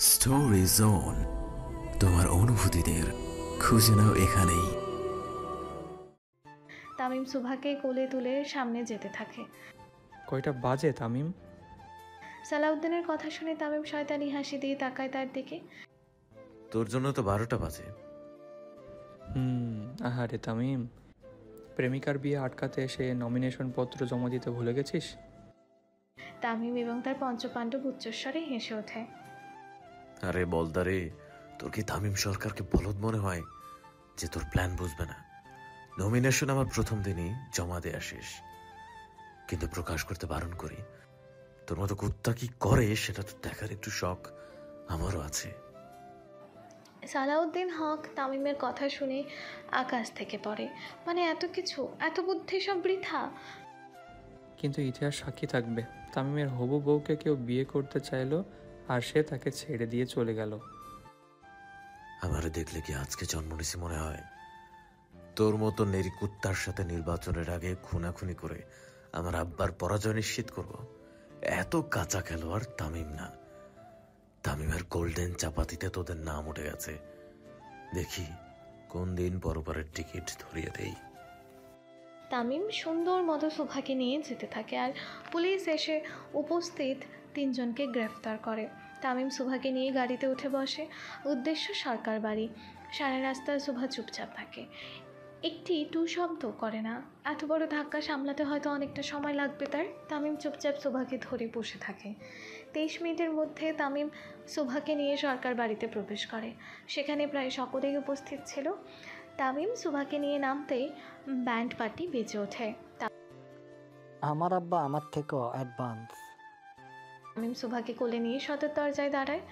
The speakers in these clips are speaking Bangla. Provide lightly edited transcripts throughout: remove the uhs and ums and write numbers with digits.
স্টোরি জোন, তোমার অনুভূতিদের খুঁজে নাও এখানেই। তামিম সুভাকে কোলে তুলে সামনে যেতে থাকে। কয়টা বাজে তামিম? সালাউদ্দিনের কথা শুনে তামিম শয়তানি হাসি দিয়ে তাকায় তার দিকে। তোর জন্য তো 12টা বাজে। আহারে তামিম, প্রেমিকার বিয়ে আটকাতে এসে নমিনেশন পত্র জমা দিতে ভুলে গেছিস? তামিম এবং তার পঞ্চপাণ্ডব উচ্চস্বরে হেসে ওঠে। আরে বলদারে, তোর কি তামিম সরকারকে বলদ মনে হয় যে তোর প্ল্যান বুঝবে না? নমিনেশন আমার প্রথম দিনই জমা দেয়া শেষ, কিন্তু প্রকাশ করতে বারণ করি। তোর মতো কুত্তা কি করে সেটা তো দেখার একটু শখ আমারও আছে। সালাউদ্দিন হক তামিমের কথা শুনে আকাশ থেকে পড়ে। মানে এত কিছু, এত বুদ্ধি সব বৃথা। কিন্তু ইতিহাস সাক্ষী থাকবে, তামিমের হবু বউকে কেউ বিয়ে করতে চাইলো আর সে তাকে ছেড়ে দিয়ে চলে গেল। আমারে দেখলে কি আজকে জন্ম নিছি মনে হয়? তোর মতো নেরি কুত্তার সাথে নির্বাচনের আগে খুনাখুনি করে আমার আব্বার পরাজয় নিশ্চিত করব? এত কাঁচা খেলোয়াড় তামিম না। তামিমের গোল্ডেন চাপাতিতে তোদের নাম উঠে গেছে। দেখি কোন দিন পরপরের টিকিট ধরিয়ে দেই। তামিম সুন্দর মতো সুভাকে নিয়ে যেতে থাকে আর পুলিশ এসে উপস্থিত তিনজনকে গ্রেফতার করে। তামিম সুভাকে নিয়ে গাড়িতে উঠে বসে। উদ্দেশ্য সরকার বাড়ি। সারা রাস্তায় সুভা চুপচাপ থাকে, একটি টু শব্দ করে না। এত বড় ধাক্কা সামলাতে হয়তো অনেকটা সময় লাগবে তার। তামিম চুপচাপ সুভাকে ধরে বসে থাকে। 23 মিনিটের মধ্যে তামিম সুভাকে নিয়ে সরকার বাড়িতে প্রবেশ করে। সেখানে প্রায় সকলেই উপস্থিত ছিল। তামিম সুভাকে নিয়ে নামতেই ব্যান্ড পার্টি বেজে ওঠে। আমার আব্বা আমার থেকেও অ্যাডভান্স। তামিম সুভাকে কোলে নিয়ে সদর দরজায় দাঁড়ায়।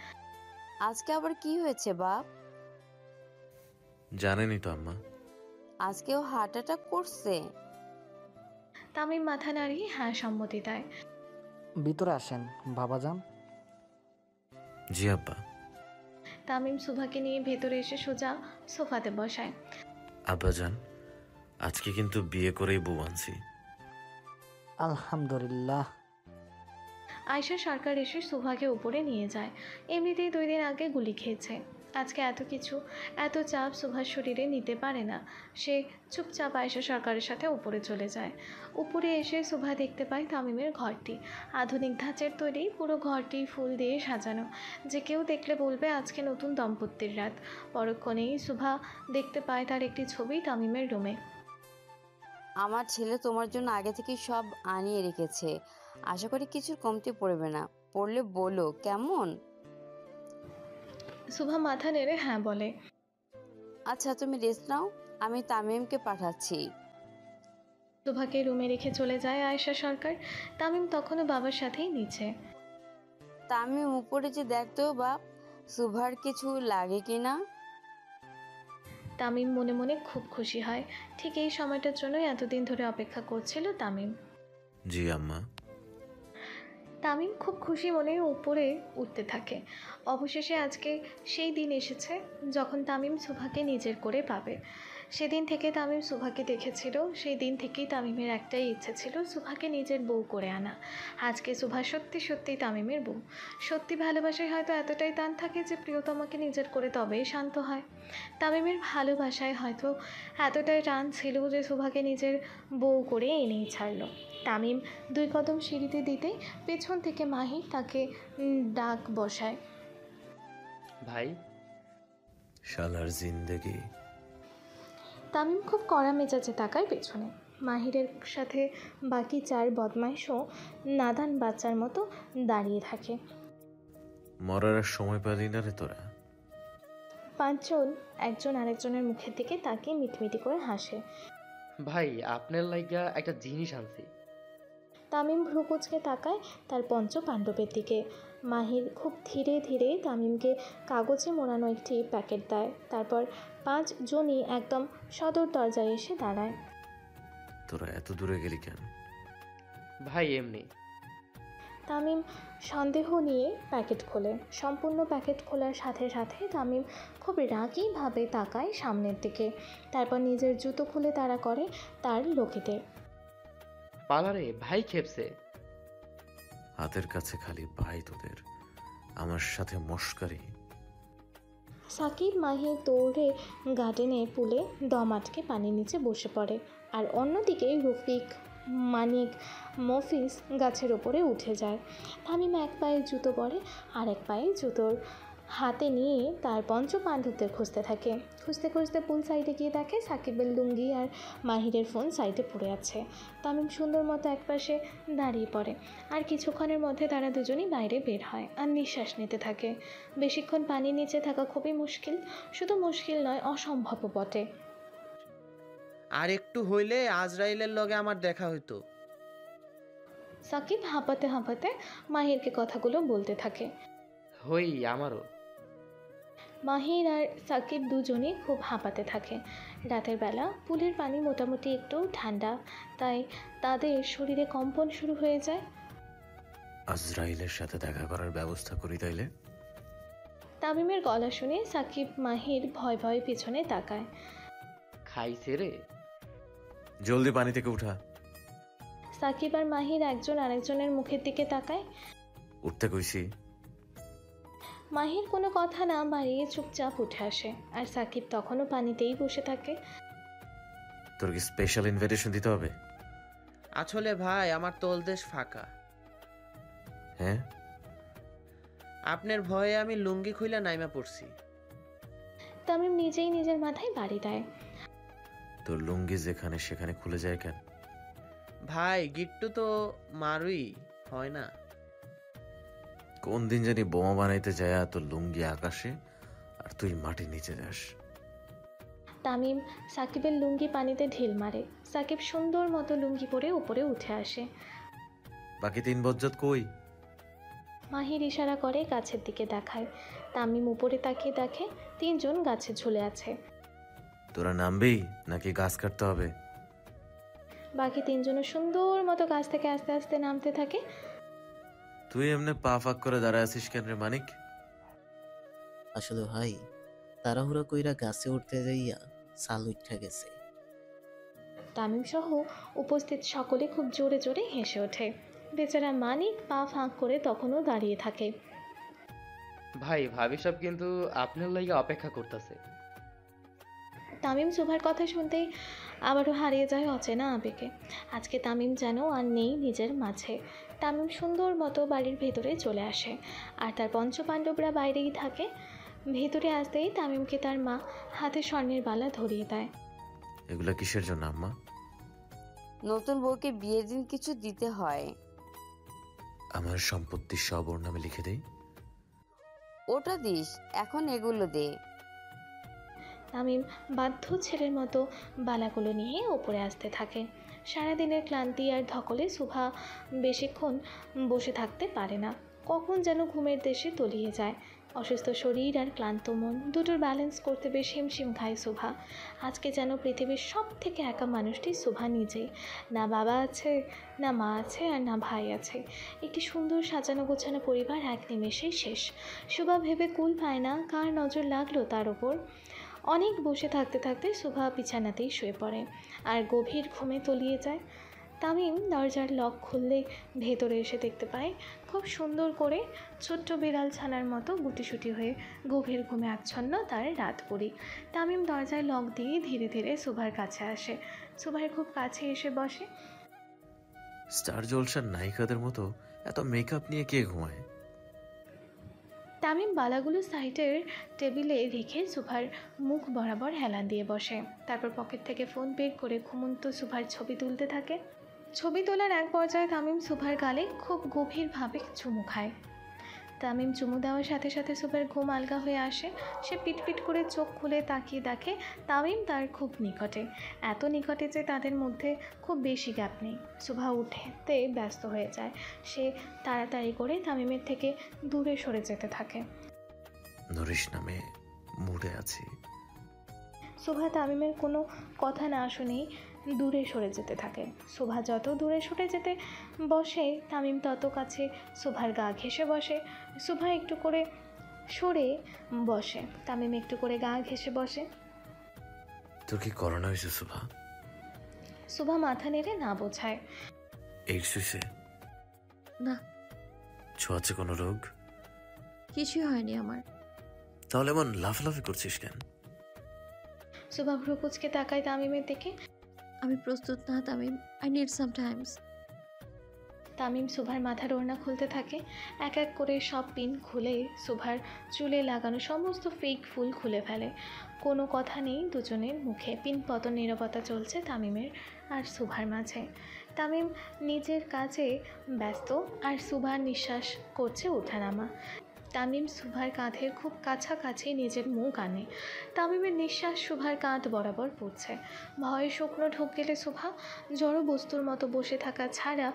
আজকে আবার কি হয়েছে বাপ? জানেনই তো আম্মা। আজকেও হার্ট অ্যাটাক করছে? তামিম মাথা নাড়িয়ে হ্যাঁ সম্মতি দেয়। ভিতরে আসেন বাবাজান। জি আব্বা। তামিম সুভাকে নিয়ে ভেতরে এসে সোজা সোফাতে বসায়। আব্বাজান, আজকে কিন্তু বিয়ে করেই বউ আনছি। আলহামদুলিল্লাহ। আয়শা সরকার এসে সুভাকে উপরে নিয়ে যায়। এমনিতেই 2 দিন আগে গুলি খেয়েছে। আজকে এত কিছু, এত চাপ সুভার শরীরে নিতে পারে না। সে চুপচাপ আয়শা সরকারের সাথে উপরে চলে যায়। উপরে এসে সুভা দেখতে পায় তামিমের ঘরটি আধুনিক ধাঁচের তৈরি। পুরো ঘরটি ফুল দিয়ে সাজানো, যে কেউ দেখলে বলবে আজকে নতুন দম্পতির রাত। পরক্ষণেই সুভা দেখতে পায় তার একটি ছবি তামিমের রুমে। আমার ছেলে তোমার জন্য আগে থেকে সব আনিয়ে রেখেছে, আশা করি কিছুর কমতি পড়বে না। পড়লে বলো কেমন? সুভা মাথা নেড়ে হ্যাঁ বলে। আচ্ছা তুমি রেস্ট নাও, আমি তামিমকে পাঠাচ্ছি। সুভাকে রুমে রেখে চলে যায় আয়েশা সরকার। তামিম তখনও বাবার সাথেই নিচে। তামিম উপরে যে দেখতো বাপ, সুভার কিছু লাগে কিনা। তামিম মনে মনে খুব খুশি হয়। ঠিক এই সময়টার জন্যই এতদিন ধরে অপেক্ষা করছিল তামিম। জি আম্মা। তামিম খুব খুশি মনে উপরে উঠতে থাকে। অবশেষে আজকে সেই দিন এসেছে যখন তামিম সুভাকে নিজের করে পাবে। সেদিন থেকে তামিম সুভাকে দেখেছিল। সেই দিন থেকেই তামিমের একটাই ইচ্ছে ছিল সুভাকে নিজের বউ করে আনা। আজকে সুভা সত্যি সত্যি তামিমের বউ। সত্যি ভালোবাসায় হয়তো এতটাই টান থাকে যে প্রিয়তমাকে নিজের করে তবেই শান্ত হয়। তামিমের ভালোবাসায় হয়তো এতটাই টান ছিল যে সুভাকে নিজের বউ করে এনেই ছাড়ল। তামিম 2 কদম সিঁড়িতে দিতেই পেছন থেকে মাহির তাকে ডাক বসায়। ভাই। শালার জিন্দেগি। তামিম খুব কড়া মেজাজে তাকায় পেছনে। মাহিরের সাথে বাকি 4 বদমাইশও নাদান বাচ্চার মতো দাঁড়িয়ে থাকে। মরার আর সময় পালি না রে তোরা। 5 জন একজন আরেকজনের মুখের দিকে তাকিয়ে মিটমিটি করে হাসে। ভাই আপনার লাইগা একটা জিনিস আনছি। তামিম ভ্রু কুঁচকে তাকায় তার পঞ্চ পাণ্ডবের দিকে। মাহির খুব ধীরে ধীরে তামিমকে কাগজে মোড়ানো একটি প্যাকেট দেয়। তারপর 5 জনই একদম সদর দরজায় এসে দাঁড়ায়। তোরা এত দূরে গেলি কেন? ভাই এমনি। তামিম সন্দেহ নিয়ে প্যাকেট খোলে। সম্পূর্ণ প্যাকেট খোলার সাথে সাথে তামিম খুব রাগীভাবে তাকায় সামনের দিকে। তারপর নিজের জুতো খুলে তাড়া করে তার লোকেদের। পালারে ভাই খেপছে। হাতের কাছে খালি ভাই তোদের, আমার সাথে মস্কারি? সাকিব মাহির দৌড়ে গার্ডেনের পুলে দম আটকে পানির নিচে বসে পড়ে, আর অন্যদিকে রফিক, মানিক, মফিজ গাছের ওপরে উঠে যায়। তামিম এক পায়ে জুতো পরে আর এক পায়ে জুতোর হাতে নিয়ে তার পঞ্চ পাণ্ডবদের খুঁজতে থাকে। খুঁজতে খুঁজতে পুল সাইডে গিয়ে দেখে সাকিবের লুঙ্গি আর মাহিরের ফোন সাইডে পড়ে আছে। তামিম সুন্দর মতো একপাশে দাঁড়িয়ে পড়ে, আর কিছুক্ষণের মধ্যে তারা দুজনই বাইরে বের হয় আর নিঃশ্বাস নিতে থাকে। বেশিক্ষণ পানির নিচে থাকা খুবই মুশকিল, শুধু মুশকিল নয়, অসম্ভব বটে। আর একটু হইলে আজরাইলের লগে আমার দেখা হইতো। সাকিব হাঁপাতে হাঁপাতে মাহিরকে কথাগুলো বলতে থাকে। হই আমারও। মাহির আর সাকিব দুজনেই খুব হাঁপাতে থাকে। রাতের বেলা পুলের পানি মোটামুটি একটু ঠান্ডা, তাই তাদের শরীরে কম্পন শুরু হয়ে যায়। আজরাইলের সাথে দেখা করার ব্যবস্থা করি তাইলে? তামিমের গলা শুনে সাকিব মাহির ভয় ভয়ে পিছনে তাকায়। খাইছে রে। জলদি পানি থেকে উঠা। সাকিব আর মাহির একজন আরেকজনের মুখের দিকে তাকায়। উঠতে কইছি। মাহির কোনো কথা না বাড়িয়ে চুপচাপ উঠে আসে, আর সাকিব তখনও পানিতেই বসে থাকে। তোর কি স্পেশাল ইনভিটেশন দিতে হবে? আসলে ভাই আমার তলদেশ ফাঁকা। হ্যাঁ, আপনার ভয়ে আমি লুঙ্গি খুইলা নাইমা পড়ছি। তামিম নিজেই নিজের মাথায় বাড়ি দেয়। তোর লুঙ্গি যেখানে সেখানে খুলে যায় কেন? ভাই গিট্টু তো মারুই হয় না। কোন দিন জানি বোমা বানাইতে যায় তোর লুঙ্গি আকাশে আর তুই মাটির নিচে যাস। তামিম সাকিবের লুঙ্গি পানিতে ঢিল মারে। সাকিব সুন্দর মতো লুঙ্গি পরে উপরে উঠে আসে। বাকি 3 বজ্জাত কই? মাহির ইশারা করে গাছের দিকে দেখায়। তামিম উপরে তাকিয়ে দেখে 3 জন গাছে ঝুলে আছে। তোরা নামবি নাকি গাছ কাটতে হবে? বাকি 3 জনও সুন্দর মতো গাছ থেকে আস্তে আস্তে নামতে থাকে। তুই এমনি পা ফাঁক করে দাঁড়ায় আছিস কেন রে মানিক? আসলে ভাই তাড়াহুড়া কইরা গাছে উঠতে যাইয়া সাল উঠা গেছে। তামিম সহ উপস্থিত সকলে খুব জোরে জোরে হেসে ওঠে। বেচারা মানিক পা ফাঁক করে তখনও দাঁড়িয়ে থাকে। ভাই ভাবি সব কিন্তু আপনার লাইগা অপেক্ষা করতেছে। তামিম সুভার কথা শুনতেই আবারও হারিয়ে যায় অচেনা আবেগে। আজকে তামিম যেন আর নেই নিজের মাঝে। তামিম সুন্দর মতো বাড়ির ভেতরে চলে আসে, আর তার পঞ্চপাণ্ডবরা বাইরেই থাকে। ভেতরে আসতেই তামিমকে তার মা হাতে স্বর্ণের বালা ধরিয়ে দেয়। এগুলা কিসের জন্য আম্মা? নতুন বউকে বিয়ের দিন কিছু দিতে হয়। আমার সম্পত্তি সব ওর নামে লিখে দেই। ওটা দিস, এখন এগুলো দে। তামিম বাধ্য ছেলের মতো বালাগুলো নিয়ে ওপরে আসতে থাকে। সারাদিনের ক্লান্তি আর ধকলে সুভা বেশিক্ষণ বসে থাকতে পারে না। কখন যেন ঘুমের দেশে তলিয়ে যায়। অসুস্থ শরীর আর ক্লান্ত মন দুটোর ব্যালেন্স করতে বেশ হিমশিম খায় সুভা। আজকে যেন পৃথিবীর সব থেকে একা মানুষটি সুভা নিজেই। না বাবা আছে, না মা আছে, আর না ভাই আছে। একটি সুন্দর সাজানো গোছানো পরিবার এক নিমেষেই শেষ। সুভা ভেবে কুল পায় না কার নজর লাগলো তার ওপর। অনেক বসে থাকতে থাকতে সুভা বিছানাতেই শুয়ে পড়ে আর গভীর ঘুমে তলিয়ে যায়। তামিম দরজার লক খুললে ভেতরে এসে দেখতে পায় খুব সুন্দর করে ছোট্ট বিড়াল ছানার মতো গুটিসুটি হয়ে গভীর ঘুমে আচ্ছন্ন তার রাত পড়ি। তামিম দরজায় লক দিয়ে ধীরে ধীরে সুভার কাছে আসে। সুভার খুব কাছে এসে বসে। স্টার জলসার নায়িকাদের মতো এত মেকআপ নিয়ে কে ঘুমায়? তামিম বালাগুলো সাইডের টেবিলে রেখে সুভার মুখ বরাবর হেলান দিয়ে বসে। তারপর পকেট থেকে ফোন বের করে ঘুমন্ত সুভার ছবি তুলতে থাকে। ছবি তোলার এক পর্যায়ে তামিম সুভার গালে খুব গভীরভাবে চুমু খায়। তামিম চুমু দেওয়ার সাথে সাথে সুভার ঘুম আলগা হয়ে আসে। সে পিটপিট করে চোখ খুলে তাকিয়ে দেখে তামিম তার খুব নিকটে, এত নিকটে যে তাদের মধ্যে খুব বেশি গ্যাপ নেই। সুভা উঠতে ব্যস্ত হয়ে যায়। সে তাড়াতাড়ি করে তামিমের থেকে দূরে সরে যেতে থাকে। নরিশ নামে মুডে আছি। সুভা তামিমের কোনো কথা না শুনেই দূরে সরে যেতে থাকে। সুভা যত দূরে সরে যেতে বসে তামিম তত কাছে সুভার গা ঘেঁষে বসে। সুভা একটু করে সরে বসে, তামিম একটু করে গা ঘেঁষে বসে। তোর কি করোনা হয়েছে সুভা? সুভা মাথা নেড়ে না বোঝায়। এইডস হয়েছে? না। ছোঁয়াচে কোনো রোগ? কিছুই হয়নি আমার। তাহলে এমন লাফালাফি করছিস কেন? সুভা ভ্রু কুচকে তাকায় তামিমের দিকে। আমি প্রস্তুত না Tamim, I need some times. Tamim সুভার মাথার ওড়না খুলতে থাকে। এক এক করে সব পিন খুলে সুভার চুলে লাগানো সমস্ত ফেক ফুল খুলে ফেলে। কোনো কথা নেই দুজনের মুখে। পিনপতন নীরবতা চলছে তামিমের আর সুভার মাঝে। তামিম নিজের কাজে ব্যস্ত আর সুভার নিঃশ্বাস করছে ওঠানামা। তামিম সুভার কাঁধের খুব কাছাকাছি নিজের মুখ আনে। তামিমের নিঃশ্বাস সুভার কাঁধ বরাবর পড়ছে। ভয়ে শুকনো ঢোক গেলে সুভা জড় বস্তুর মতো বসে থাকা ছাড়া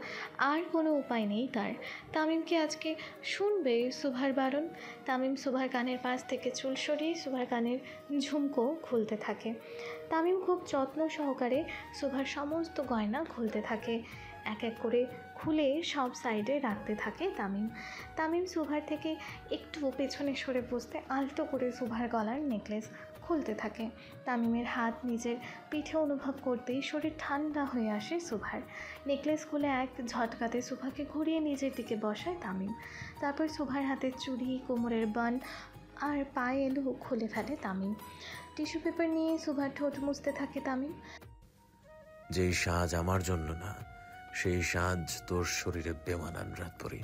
আর কোনো উপায় নেই তার। তামিমকে আজকে শুনবে সুভার বারণ। তামিম সুভার কানের পাশ থেকে চুল সরিয়ে সুভার কানের ঝুমকো খুলতে থাকে। তামিম খুব যত্ন সহকারে সুভার সমস্ত গয়না খুলতে থাকে। এক এক করে খুলে সব সাইডে রাখতে থাকে তামিম। তামিম সুভার থেকে একটু পেছনে সরে বসতে আলতো করে সুভার গলার নেকলেস খুলতে থাকে। তামিমের হাত নিজের পিঠে অনুভব করতেই শরীর ঠান্ডা হয়ে আসে সুভার। নেকলেস খুলে এক ঝটকাতে সুভাকে ঘুরিয়ে নিজের দিকে বসায় তামিম। তারপর সুভার হাতের চুড়ি, কোমরের বান আর পায়ে এলু খুলে ফেলে তামিম। টিস্যু পেপার নিয়ে সুভার ঠোঁট মুছতে থাকে তামিম। যেই সাজ আমার জন্য না, সেই সাজ তোর শরীরে বেমানান রাত পরি।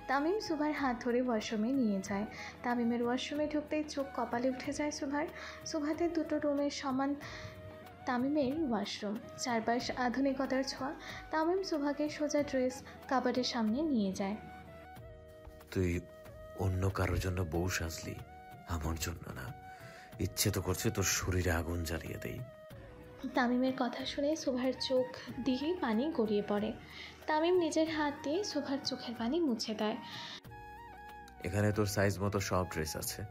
তামিম সুভার হাত ধরে ওয়াশরুমে নিয়ে যায়। তামিমের ওয়াশরুমে ঢুকতেই চোখ কপালে উঠে যায় সুভার। সুভাতে দুটো রুমের সমান তামিমের ওয়াশরুম, চারপাশ আধুনিকতার ছোঁয়া। তামিম সুভাকে সোজা ড্রেস কাবার্ডের সামনে নিয়ে যায়। তুই অন্য কারোর জন্য বউ সাজলি, আমার জন্য না। ইচ্ছে তো করছে তোর শরীরে আগুন জ্বালিয়ে দেই। তামিমের কথা শুনে সুভার চোখ দিয়ে পানি গড়িয়ে পড়ে। তামিম নিজের হাত দিয়ে সুভার চোখের পানি মুছে দেয়। এখানে তোর সাইজ মতো সব ড্রেস আছে,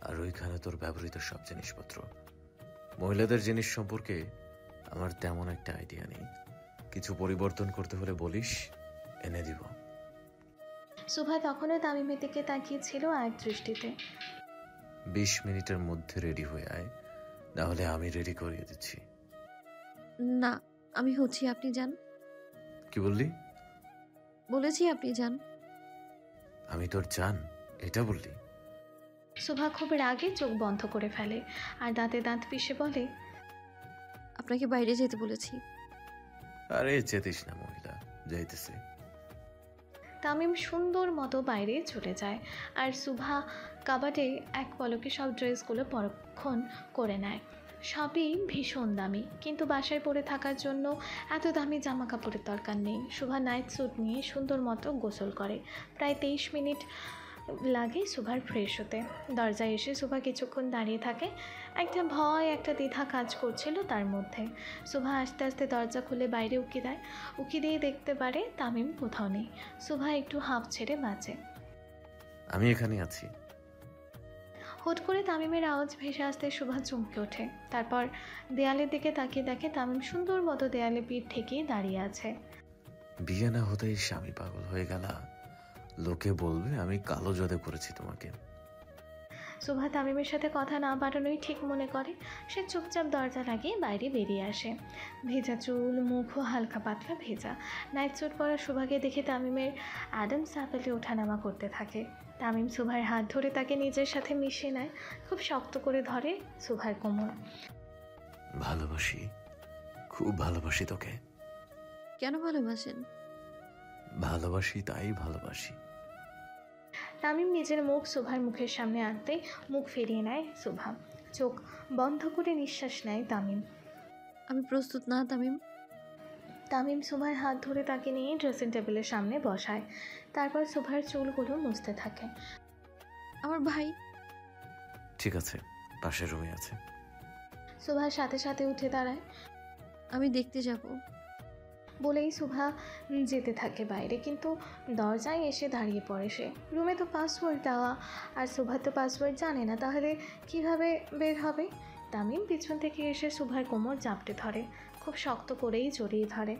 আর ওইখানে তোর ব্যবহৃত সব জিনিসপত্র। মহিলাদের জিনিস সম্পর্কে আমার তেমন একটা আইডিয়া নেই। কিছু পরিবর্তন করতে হলে বলিস, এনে দিব। সুভা তখনও তামিমের দিকে তাকিয়েছিল এক দৃষ্টিতে। 20 মিনিটের মধ্যে রেডি হয়ে আয়, নাহলে আমি রেডি করিয়ে দিচ্ছি। না, আমি হচ্ছি, আপনি যান। কি বললি? বলেছি আপনি যান। আমি তোর জান এটা বললি? সুভা খুব রাগে চোখ বন্ধ করে ফেলে আর দাঁতে দাঁত পিষে বলে, আপনাকে বাইরে যেতে বলেছি। আরে যেতিস না মহিলা, যাইতেছে। তামিম সুন্দর মতো বাইরে চলে যায় আর সুভা কাবাডে এক পলকে সব ড্রেসগুলো পরক্ষণ করে নেয়। সবই ভীষণ দামি, কিন্তু বাসায় পরে থাকার জন্য এত দামি জামা কাপড়ের দরকার নেই। সুভা নাইট স্যুট নিয়ে সুন্দর মতো গোসল করে। প্রায় 23 মিনিট লাগে সুভার ফ্রেশ হতে। দরজায় এসে সুভা কিছুক্ষণ দাঁড়িয়ে থাকে। একটা ভয়, একটা দ্বিধা কাজ করছিল তার মধ্যে। সুভা আস্তে আস্তে দরজা খুলে বাইরে উকি দেয়। উকি দিয়ে দেখতে পারে তামিম কোথাও নেই। সুভা একটু হাঁপ ছেড়ে বাঁচে। আমি এখানে আছি। হুট করে তামিমের আওয়াজ ভেসে আসতে সুভা চমকে ওঠে। তারপর দেয়ালের দিকে তাকিয়ে দেখে তামিম সুন্দর মতো দেয়ালে পিঠ ঠেকিয়ে দাঁড়িয়ে আছে। বিয়ে না হতেই স্বামী পাগল হয়ে গেল, লোকে বলবে আমি কালো জাদু করেছি তোমাকে। সুভা তামিমের সাথে কথা না বাড়ানোই ঠিক মনে করে। সে চুপচাপ দরজা লাগিয়ে বাইরে বেরিয়ে আসে। ভেজা চুল, মুখও হালকা পাতলা ভেজা। নাইট স্যুট পরা সুভাকে দেখে তামিমের অ্যাডামস অ্যাপেলে ওঠানামা করতে থাকে। তামিম সুভার হাত ধরে তাকে নিজের সাথে মিশিয়ে নেয়। খুব শক্ত করে ধরে সুভার কোমর। ভালোবাসি, খুব ভালোবাসি তোকে। কেন ভালোবাসেন? ভালোবাসি তাই ভালোবাসি। তামিম নিজের মুখ সুভার মুখের সামনে আনতে মুখ ফিরিয়ে নেয় সুভা। চোখ বন্ধ করে নিঃশ্বাস নেয় তামিম। আমি প্রস্তুত না তামিম। তামিম সুভার হাত ধরে তাকে নিয়ে ড্রেসিং টেবিলের সামনে বসায়। তারপর সুভার চুলগুলো মুছতে থাকে। আমার ভাই। ঠিক আছে, পাশের রুমে আছে। সুভার সাথে সাথে উঠে দাঁড়ায়। আমি দেখতে যাব বলেই সুভা যেতে থাকে বাইরে, কিন্তু দরজায় এসে দাঁড়িয়ে পড়ে সে। রুমে তো পাসওয়ার্ড দেওয়া, আর সুভা তো পাসওয়ার্ড জানে না, তাহলে কিভাবে বের হবে? তামিম পিছন থেকে এসে সুভার কোমর জাপটে ধরে, খুব শক্ত করেই জড়িয়ে ধরে।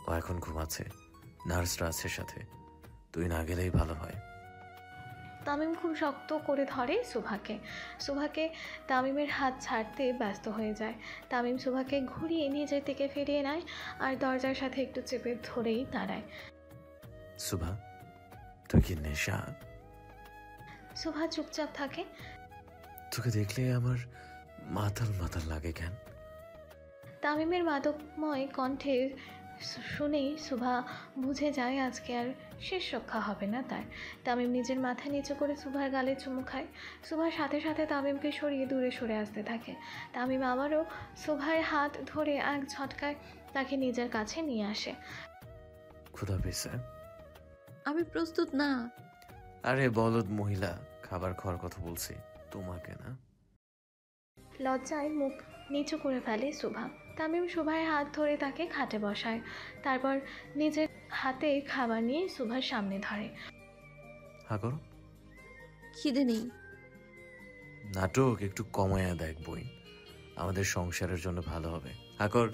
ও এখন ঘুমাচ্ছে, নার্সরা আছে সাথে, তুই না গেলেই ভালো হয়। তামিম খুব শক্ত করে ধরে সুভাকে। সুভাকে তামিমের হাত ছাড়তে ব্যস্ত হয়ে যায়। তামিম সুভাকে ঘুরিয়ে নিজের দিকে ফিরিয়ে নেয় আর দরজার সাথে একটু চেপে ধরেই দাঁড়ায়। সুভা, তুই কি নেশা? শুভা চুপচাপ থাকে। তোকে দেখলে আমার মাতাল মাতাল লাগে কেন? তামিমের মাদকময় কণ্ঠে শুনেই শুভা বুঝে যায় আজকে আর শেষ রক্ষা হবে না তার। তামিম নিজের মাথা নিচু করে শুভার গালে চুমু খায়। শুভার সাথে সাথে তামিমকে সরিয়ে দূরে সরে আসতে থাকে। তামিম আবারও শুভার হাত ধরে এক ঝটকায় তাকে নিজের কাছে নিয়ে আসে। ক্ষুধা পেয়েছে? আমি প্রস্তুত না। আরে বলদ মহিলা, খাবার খাওয়ার কথা বলছি, তোমাকে না। লজ্জায় মুখ নিচু করে ফেলে শুভা। তামিম শুভার হাত ধরে তাকে খাটে বসায়, তারপর নিজের হাতে খাবার নিয়ে শুভার সামনে ধরে। হা করো। খিদে নেই। নাটক একটু কমায়া দেখ বই, আমাদের সংসারের জন্য ভালো হবে। হা কর।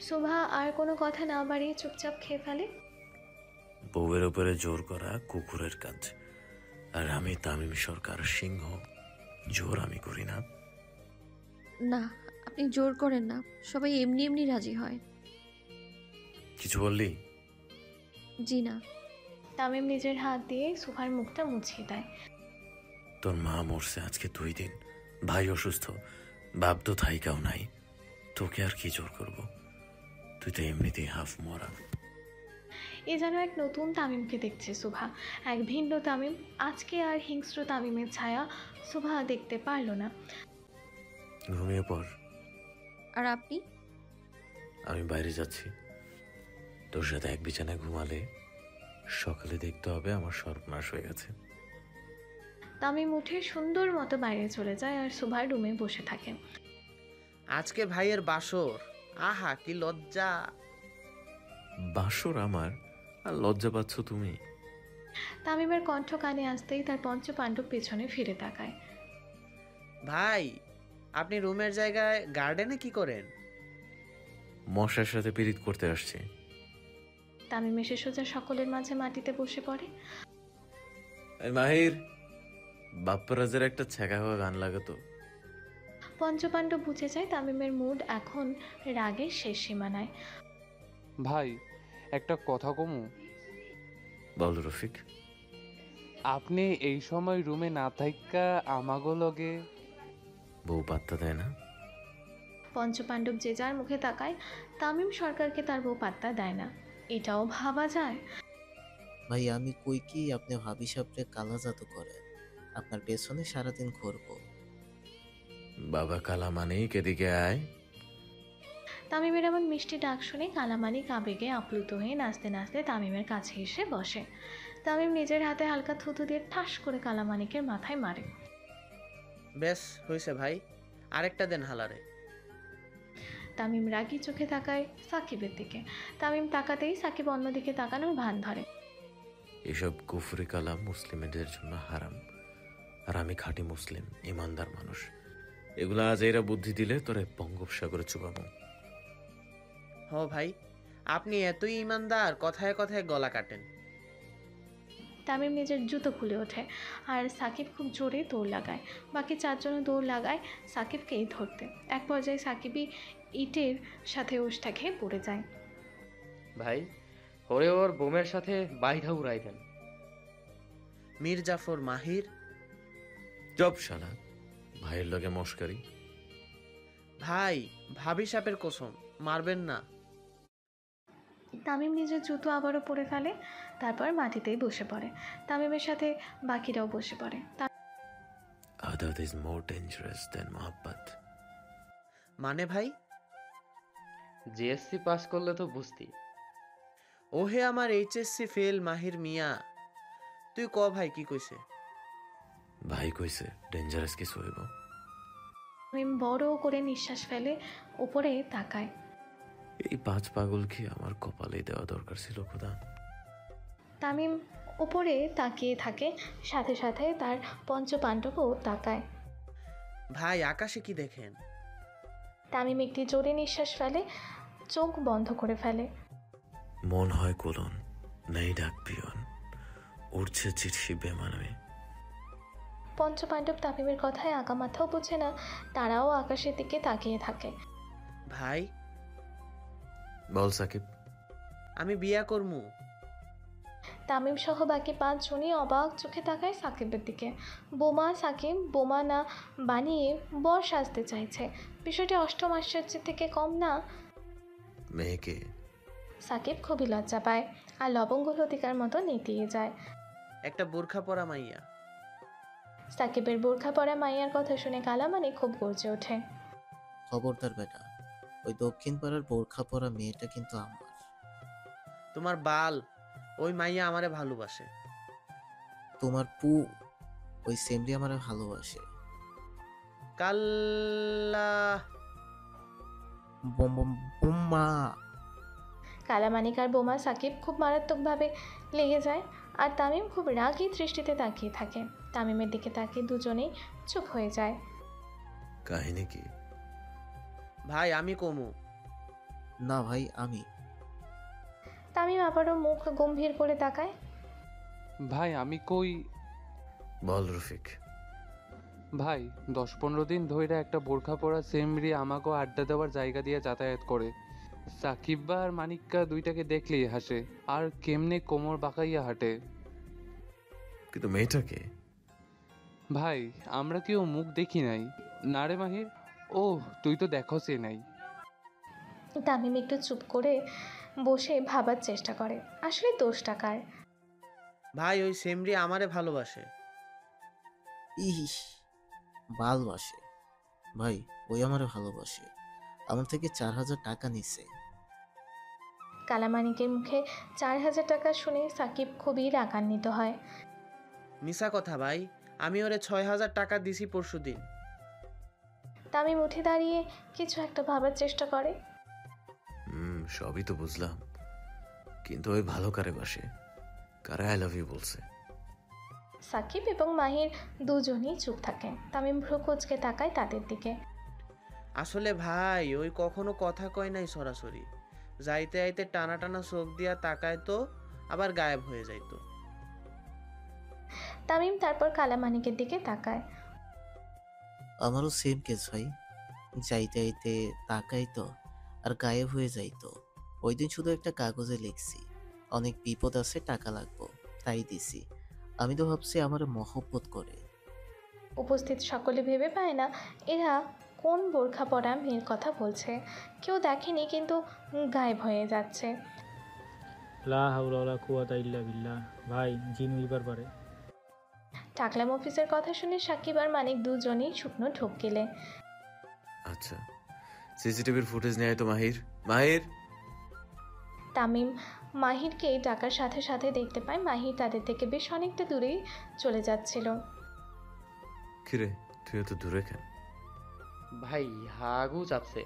শুভা আর কোনো কথা না বাড়িয়ে চুপচাপ খেয়ে ফেলে। বউয়ের উপরে জোর করা কুকুরের কাজ, আর আমি তামিম সরকার সিংহ, জোর আমি করি না। না, আপনি জোর করেন না, সবাই এমনি এমনি রাজি হয়। কিছু বললি? জি না। তামিম নিজের হাত দিয়ে শুভার মুখটা মুছিয়ে দেয়। তোর মা মরছে আজকে 2 দিন, ভাই অসুস্থ, বাপ তো থাইকাও নাই, তোকে আর কি জোর করব? তুই তো এমনিতেই হাফ মরা। এ যেন এক নতুন তামিমকে দেখছে শুভা, এক ভিন্ন তামিম। আজকে আর হিংস্র তামিমের ছায়া শুভা দেখতে পারল না। ঘুমিয়ে পড়। আর আপনি? আমি বাইরে যাচ্ছি, তোর সাথে এক বিছানায় ঘুমালে সকালে দেখতে হবে আমার সর্বনাশ হয়ে গেছে। তামিম উঠে সুন্দর মতো বাইরে চলে যায় আর শুভার রুমে বসে থাকে। আজকে ভাইয়ের বাসর, আহা কি লজ্জা। বাসর আমার, আর লজ্জা পাচ্ছ তুমি? তামিমের কণ্ঠ কানে আসতেই তার পঞ্চপাণ্ডব পেছনে ফিরে তাকায়। ভাই, আপনি রুমের জায়গায় গার্ডেনে কি করেন? মশার সাথে পীড়িত করতে আসছি। তামিম এসে সোজা সকলের মাঝে মাটিতে বসে পড়ে। এই মাহির, বাপ্পারাজের একটা ছ্যাঁকা হওয়া গান লাগাতো। পঞ্চপাণ্ডব বুঝে যায় তামিমের মুড এখন রাগের শেষ সীমানায়। ভাই, একটা কথা কমু? বল রফিক। আপনি এই সময় রুমে না থাইকা আমাগো লগে। বউ পাত্তা দেয় না। পঞ্চপাণ্ডব যে যার মুখে তাকায়। তামিম সরকারকে তার বউ পাত্তা দেয় না, এটাও ভাবা যায়। ভাই আমি কই কি আপনি ভাবি সাপড়ে কালা জাদু করেন, আপনার পেছনে সারাদিন ঘুরবো। বাবা কালা মানিক, এদিকে আয়। তামিমের এমন মিষ্টি ডাক শুনে কালামানিক আবেগে আপ্লুত হয়ে নাচতে নাচতে তামিমের কাছে এসে বসে। তামিম নিজের হাতে হালকা থুতু দিয়ে ঠাস করে কালামানিকের মাথায় মারে। বেশ হয়েছে ভাই, আরেকটা দেন হালারে। তামিম রাগি চোখে তাকায় সাকিবের দিকে। তামিম তাকাতেই সাকিব অন্যদিকে তাকানোর ভান ধরে। এসব কুফরি কালাম মুসলিমদের জন্য হারাম, আর আমি খাঁটি মুসলিম ইমানদার মানুষ, এগুলা আজ এরা বুদ্ধি দিলে তোরে বঙ্গোপসাগরে চুবাবো। হ ভাই, আপনি এতই ইমানদার, কথায় কথায় গলা কাটেন। তামিম নিজের জুতো খুলে ওঠে আর সাকিব খুব জোরে দৌড় লাগায়। বাকি 4 জনও দৌড় লাগায় সাকিবকেই ধরতে। এক পর্যায়ে সাকিবই ইটের সাথে ওষ্ঠা খেয়ে পড়ে যায়। ভাই, ওরে ওর বোমের সাথে বাইধা উড়াই দেন। মীর জাফর মাহির। জব শালা, ভাইয়ের লগে মস্কারি। ভাই, ভাবি সাপের কসম, মারবেন না। তামিম নিজের জুতো আবারও পরে ফেলে, তারপর মাটিতেই বসে পড়ে। তামিমের সাথে বাকিরাও বসে পড়ে। আদাত ইজ মোর ডেঞ্জারাস দেন মোহাব্বত। মানে ভাই? জিএসসি পাস করলে তো বুঝতি। ওহে আমার এইচএসসি ফেল মাহির মিয়া। তুই ক ভাই কি কইছে? ভাই কইছে ডেঞ্জারাস কিছু হইব। তামিম বড় করে নিঃশ্বাস ফেলে উপরে তাকায়। এই 5 পাগল কি আমার কপালে দেওয়া দরকার ছিল খোদা। তামিম উপরে তাকিয়ে থাকে, সাথে সাথে তার পঞ্চপাণ্ডবও তাকায়। ভাই আকাশে কি দেখেন? তামিম একটি জোরে নিঃশ্বাস ফেলে, চোখ বন্ধ করে ফেলে। মন হয় কোলন, নেই ডাক পিয়ন, উঠছে চিঠি বেমানামে। পঞ্চপাণ্ডব তামিমের কথায় আগামাথাও বোঝে না, তারাও আকাশের দিকে তাকিয়ে থাকে। ভাই, বল সাকিব। আমি বিয়া করমু। তামিম সহ বাকি 5 জনই অবাক চোখে তাকায় সাকিবের দিকে। বোমা সাকিব বোমা না বানিয়ে বর সাজতে চাইছে, বিষয়টি অষ্টম আশ্চর্যের থেকে কম না। মেয়েকে সাকিব খুবই লজ্জা পায় আর লবঙ্গ লতিকার মতো নেতিয়ে যায়। একটা বোরখা পরা মাইয়া। সাকিবের বোরখা পরা মাইয়ার কথা শুনে কালামানি খুব গর্জে ওঠে। খবরদার বেটা, ওই দক্ষিণ পাড়ার বোরখা পরা মেয়েটা কিন্তু আমার। তোমার বাল, ওই মাইয়া আমারে ভালোবাসে। তোমার পু, ওই সেমরি আমারে ভালোবাসে। কাল্লা বম বম বুম্মা। কালামানিক আর বোমা সাকিব খুব মারাত্মকভাবে লেগে যায় আর তামিম খুব রাগী দৃষ্টিতে তাকিয়ে থাকে। তামিমের দিকে তাকিয়ে দুজনেই চুপ হয়ে যায়। কাহিনী কি? ভাই আমি কমু। না ভাই আমি। তামিম আবারও মুখ গম্ভীর করে তাকায়। ভাই আমি কই? বল রফিক। ভাই 10-15 দিন ধইরা একটা বোরখা পরা সেমরি আমাকেও আড্ডা দেওয়ার জায়গা দিয়ে যাতায়াত করে। সাকিব্বা আর মানিক্কা দুইটাকে দেখলেই হাসে আর কেমনে কোমর বাঁকাইয়া হাঁটে। কিন্তু মেয়েটাকে ভাই আমরা কেউ মুখ দেখি নাই। না রে মাহির, ও তুই তো দেখোসই নাই। তামিম একটু চুপ করে বসে ভাবার চেষ্টা করে আসলে দোষটা কার। ভাই ওই সেমরি আমারে ভালোবাসে। ইস, ভালোবাসে? ভাই ওই আমারে ভালোবাসে, আমার থেকে 4000 টাকা নিছে। কালামানিকের মুখে 4000 টাকা শুনে সাকিব খুবই রাগান্বিত হয়। মিছা কথা ভাই, আমি ওরে 6000 টাকা দিছি পরশুদিন। তামিম উঠে দাঁড়িয়ে কিছু একটা ভাবার চেষ্টা করে। সবই তো বুঝলাম, কিন্তু ওই ভালো কারে বাসে, কারে আই লাভ ইউ বলছে? সাকিব এবং মাহির দুজনেই চুপ থাকে। তামিম ভ্রু কুঁচকে তাকায় তাদের দিকে। আসলে ভাই ওই কখনো কথা কয় নাই সরাসরি, যাইতে আইতে টানা টানা চোখ দিয়া তাকায় তো আবার গায়েব হয়ে যাইতো। তামিম তারপর কালামানিকের দিকে তাকায়। আমারও সেম কেস ভাই, যাইতে আইতে তাকাইতো আর গায়েব হয়ে যাইতো। ওই দিন শুধু একটা কাগজে লিখছি অনেক বিপদ আছে, টাকা লাগবো, তাই দিছি। আমি তো ভাবছি আমার মহব্বত করে। উপস্থিত সকলে ভেবে পায় না এরা কোন বোরখা পরা মেয়ের কথা বলছে। কেউ দেখেনি কিন্তু গায়েব হয়ে যাচ্ছে। লা হাওলা ওয়ালা কুওয়াতা ইল্লা বিল্লাহ। ভাই জিন উইবার পারে। টাকলাম অফিসের কথা শুনে সাকিব আর মানিক দুজনেই শুকনো ঢোক গেলে। আচ্ছা, সিসিটিভির ফুটেজ নেয় তো মাহির। মাহির! তামিম মাহিরকে ডাকার সাথে সাথে দেখতে পায় মাহির তাদের থেকে বেশ অনেকটা দূরেই চলে যাচ্ছিল। কিরে তুই এত দূরে কেন? ভাই হাগু চাপছে।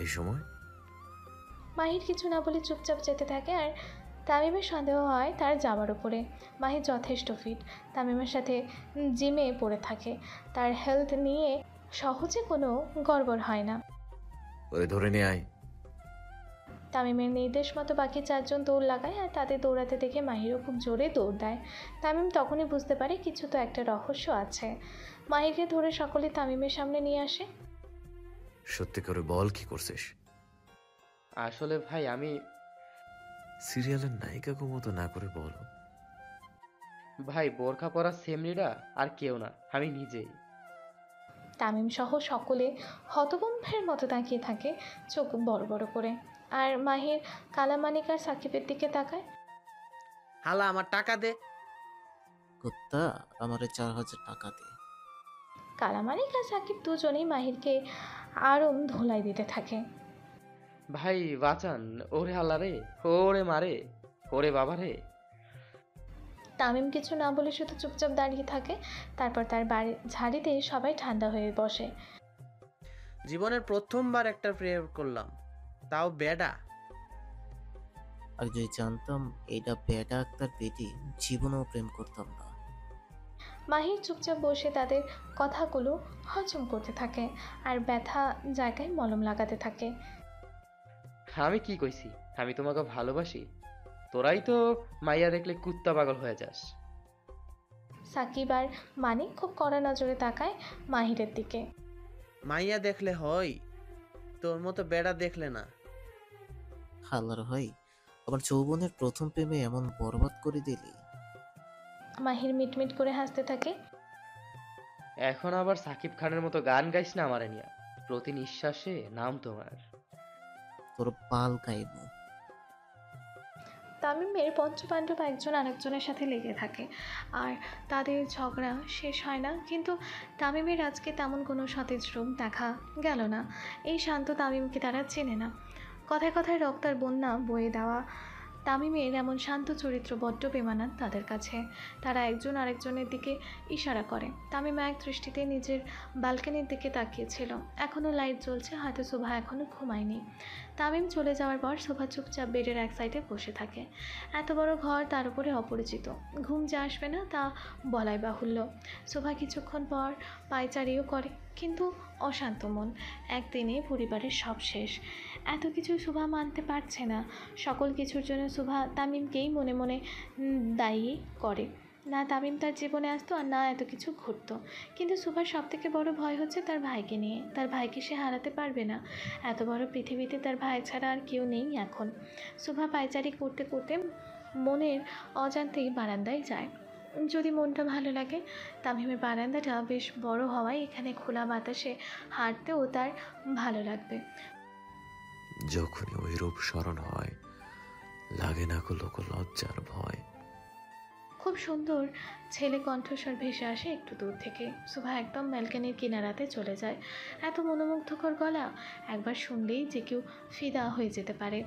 এই সময়? মাহির কিছু না বলে চুপচাপ যেতে থাকে আর তামিমের সন্দেহ হয় তার যাওয়ার উপরে। মাহির যথেষ্ট ফিট, তামিমের সাথে জিমে পড়ে থাকে, তার হেলথ নিয়ে সহজে কোনো গড়বড় হয় না। ওরে ধরে নিয়ে আয়। তামিমের নির্দেশ মতো বাকি 4 জন দৌড় লাগায় আর তাদের দৌড়াতে দেখে মাহিরও খুব জোরে দৌড় দেয়। তামিম তখনই বুঝতে পারে কিছু তো একটা রহস্য আছে। মাহিরকে ধরে সকলে তামিমের সামনে নিয়ে আসে। সত্যি করে বল, কি করছিস? আসলে ভাই আমি সিরিয়ালের নায়িকাকে মতো না করে বলো। ভাই বোরখা পরা সেমরিরা আর কেউ না, আমি নিজেই। তামিম সহ সকলে হতভম্বের মতো তাকিয়ে থাকে চোখ বড় বড় করে। আর মাহির কালামানিক আর সাকিবের দিকে তাকায়। হালা আমার টাকা দে। কুত্তা, আমারে 4000 টাকা দে। কালামানিক আর সাকিব দুজনেই মাহিরকে আরম ধোলাই দিতে থাকে। ভাই বাঁচান, ওরে আল্লাহ রে, ওরে মারে, ওরে বাবা রে। তামিম কিছু না বলে শুধু চুপচাপ দাঁড়িয়ে থাকে। তারপর তার বাড়ি ঝাড়িতে সবাই ঠান্ডা হয়ে বসে। জীবনের প্রথমবার একটা প্রেম করলাম, তাও বেডা। আর যদি জানতাম এটা বেটা আক্তার বেটি, জীবনেও প্রেম করতাম না। মাহির চুপচাপ বসে তাদের কথাগুলো হজম করতে থাকে আর ব্যথা জায়গায় মলম লাগাতে থাকে। আমি কি কইছি, আমি তোমাকে ভালোবাসি? তোরাই তো মাইয়া দেখলে কুত্তা পাগল হয়ে যাস। সাকিব আর মানিক খুব কড়া নজরে তাকায় মাহিরের দিকে। মাইয়া দেখলে হয়, তোর মতো বেড়া দেখলে না। হালার ভাই, আমার যৌবনের প্রথম প্রেমে এমন বরবাদ করে দিলি। মাহির মিটমিট করে হাসতে থাকে। এখন আবার সাকিব খানের মতো গান গাইস না আমারে নিয়া। প্রতি নিঃশ্বাসে নাম তোমার। তোর পাল গাইব। তামিমের পঞ্চপাণ্ডব একজন আরেকজনের সাথে লেগে থাকে আর তাদের ঝগড়া শেষ হয় না, কিন্তু তামিমের আজকে তেমন কোনো সতেজ রূপ দেখা গেল না। এই শান্ত তামিমকে তারা চেনে না। কথায় কথায় রক্তার বন্যা বয়ে দেওয়া তামিমের এমন শান্ত চরিত্র বড্ড বেমানান তাদের কাছে। তারা একজন আরেকজনের দিকে ইশারা করে। তামিম এক দৃষ্টিতে নিজের ব্যালকনির দিকে তাকিয়েছিল। এখনও লাইট জ্বলছে, হয়তো শোভা এখনও ঘুমায়নি। তামিম চলে যাওয়ার পর শোভা চুপচাপ বেডের এক সাইডে বসে থাকে। এত বড় ঘর, তার উপরে অপরিচিত, ঘুম যে আসবে না তা বলাই বাহুল্য। শোভা কিছুক্ষণ পর পায়চারিও করে, কিন্তু অশান্ত মন। একদিনে পরিবারের সব শেষ। এত কিছু শোভা মানতে পারছে না। সকল কিছুর জন্য শোভা তামিমকেই মনে মনে দায়ী করে। না তামিম তার জীবনে আসতো আর না এত কিছু ঘটতো। কিন্তু শোভার সবথেকে বড় ভয় হচ্ছে তার ভাইকে নিয়ে। তার ভাইকে সে হারাতে পারবে না। এত বড় পৃথিবীতে তার ভাই ছাড়া আর কেউ নেই এখন। শোভা পায়চারি করতে করতে মনের অজান্তেই বারান্দায় যায়। যদি মনটা ভালো লাগে। তামিমের বারান্দাটা বেশ বড় হওয়ায় এখানে খোলা বাতাসে হাঁটতেও তার ভালো লাগবে। যখনই ওই রূপ স্মরণ হয়, লাগে না কো লোক লজ্জার ভয়। খুব সুন্দর ছেলে কণ্ঠস্বর ভেসে আসে একটু দূর থেকে। শোভা একদম ব্যালকনির কিনারাতে চলে যায়। এত মনোমুগ্ধকর গলা একবার শুনলেই যে কেউ ফিদা হয়ে যেতে পারে।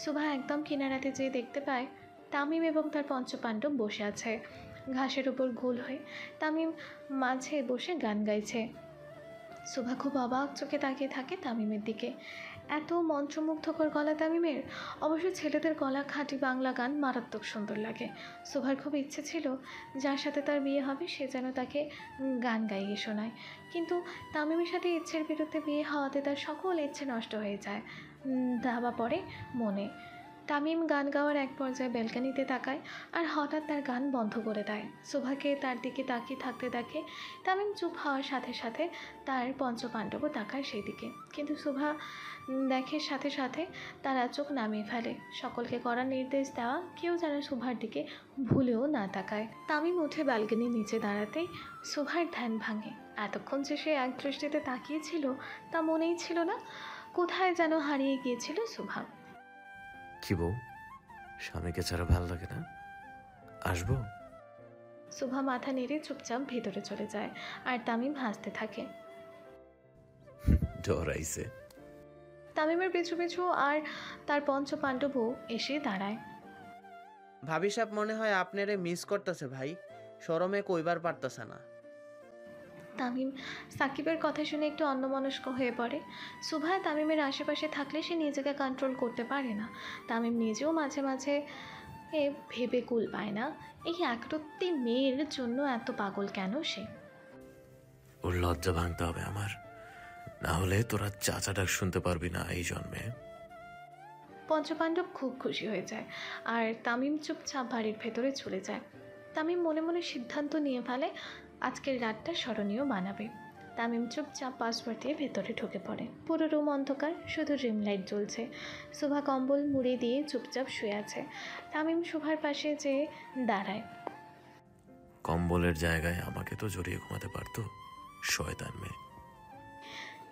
শোভা একদম কিনারাতে যেয়ে দেখতে পায় তামিম এবং তার পঞ্চপাণ্ডব বসে আছে ঘাসের উপর গোল হয়ে। তামিম মাঝে বসে গান গাইছে। শোভা খুব অবাক চোখে তাকিয়ে থাকে তামিমের দিকে। এত মন্ত্রমুগ্ধকর গলা তামিমের। অবশ্য ছেলেদের গলা খাঁটি বাংলা গান মারাত্মক সুন্দর লাগে। শোভার খুব ইচ্ছে ছিল যার সাথে তার বিয়ে হবে সে যেন তাকে গান গাইয়ে শোনায়, কিন্তু তামিমের সাথে ইচ্ছের বিরুদ্ধে বিয়ে হওয়াতে তার সকল ইচ্ছে নষ্ট হয়ে যায়। দাবা পড়ে মনে। তামিম গান গাওয়ার এক পর্যায়ে ব্যালকনিতে তাকায় আর হঠাৎ তার গান বন্ধ করে দেয়। শোভাকে তার দিকে তাকিয়ে থাকতে দেখে। তামিম চুপ হওয়ার সাথে সাথে তার পঞ্চপাণ্ডবও তাকায় সেই দিকে, কিন্তু শোভা দেখে সাথে সাথে তারা চোখ নামিয়ে ফেলে। সকলকে করার নির্দেশ দেওয়া, কেউ যেন শোভার দিকে ভুলেও না তাকায়। তামিম উঠে ব্যালকনির নিচে দাঁড়াতেই শোভার ধ্যান ভাঙে। এতক্ষণ যে সে এক দৃষ্টিতে তাকিয়েছিল তা মনেই ছিল না। কোথায় যেন হারিয়ে গিয়েছিল শোভা। কি বউ, স্বামীকে ছাড়া ভাল লাগে না? আসবো? শোভা মাথা নেড়ে চুপচাপ ভেতরে চলে যায় আর তামিম হাসতে থাকে। ডরাইছে। তামিমের পিছু পিছু আর তার পঞ্চপাণ্ডবও এসে দাঁড়ায়। ভাবি সাহেব মনে হয় আপনারে মিস করতেছে ভাই, শরমে কইবার পারতেছে না। তামিম সাকিবের কথা শুনে একটু অন্যমনস্ক হয়ে পড়ে। শোভা তামিমের আশেপাশে থাকলে সে নিজেকে কন্ট্রোল করতে পারে না। তামিম নিজেও মাঝে মাঝে ভেবে কুল পায় না এই একরত্তি মেয়ের জন্য এত পাগল কেন সে। ওর লজ্জা ভাঙতে হবে আমার, না হলে তোরা চাচা ডাক শুনতে পারবি না এই জন্মে। পঞ্চপাণ্ডব খুব খুশি হয়ে যায় আর তামিম চুপচাপ বাড়ির ভেতরে চলে যায়। তামিম মনে মনে সিদ্ধান্ত নিয়ে ফেলে আজকের রাতটা স্মরণীয় বানাবে। তামিম চুপচাপ পাসওয়ার্ড দিয়ে ভেতরে ঢুকে পড়ে। পুরো রুম অন্ধকার, শুধু ড্রিম লাইট জ্বলছে। শোভা কম্বল মুড়ে দিয়ে চুপচাপ শুয়ে আছে। তামিম শোভার পাশে যেয়ে দাঁড়ায়। কম্বলের জায়গায় আমাকে তো জড়িয়ে ঘুমাতে পারতো, শয়তান মেয়ে।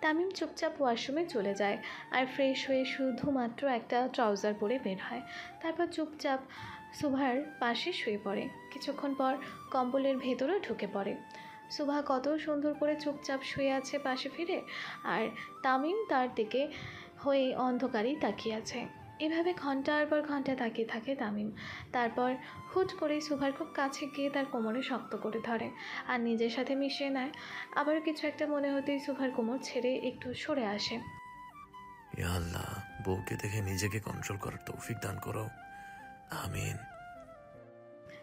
তামিম চুপচাপ ওয়াশরুমে চলে যায় আর ফ্রেশ হয়ে শুধুমাত্র একটা ট্রাউজার পরে বের হয়। তারপর চুপচাপ শোভার পাশে শুয়ে পড়ে। কিছুক্ষণ পর কম্বলের ভেতরেও ঢুকে পড়ে। শোভা কত সুন্দর করে চুপচাপ শুয়ে আছে পাশে ফিরে, আর তামিম তার দিকে হয়ে অন্ধকারেই তাকিয়ে আছে। এভাবে ঘন্টার পর ঘন্টা তাকিয়ে থাকে তামিম। তারপর হুট করে শোভার খুব কাছে গিয়ে তার কোমরে শক্ত করে ধরে আর নিজের সাথে মিশিয়ে নেয়। আবার কিছু একটা মনে হতেই শোভার কোমর ছেড়ে একটু সরে আসে। ইয়া আল্লাহ, বউকে দেখে নিজেকে কন্ট্রোল করার তৌফিক দান করো, আমিন।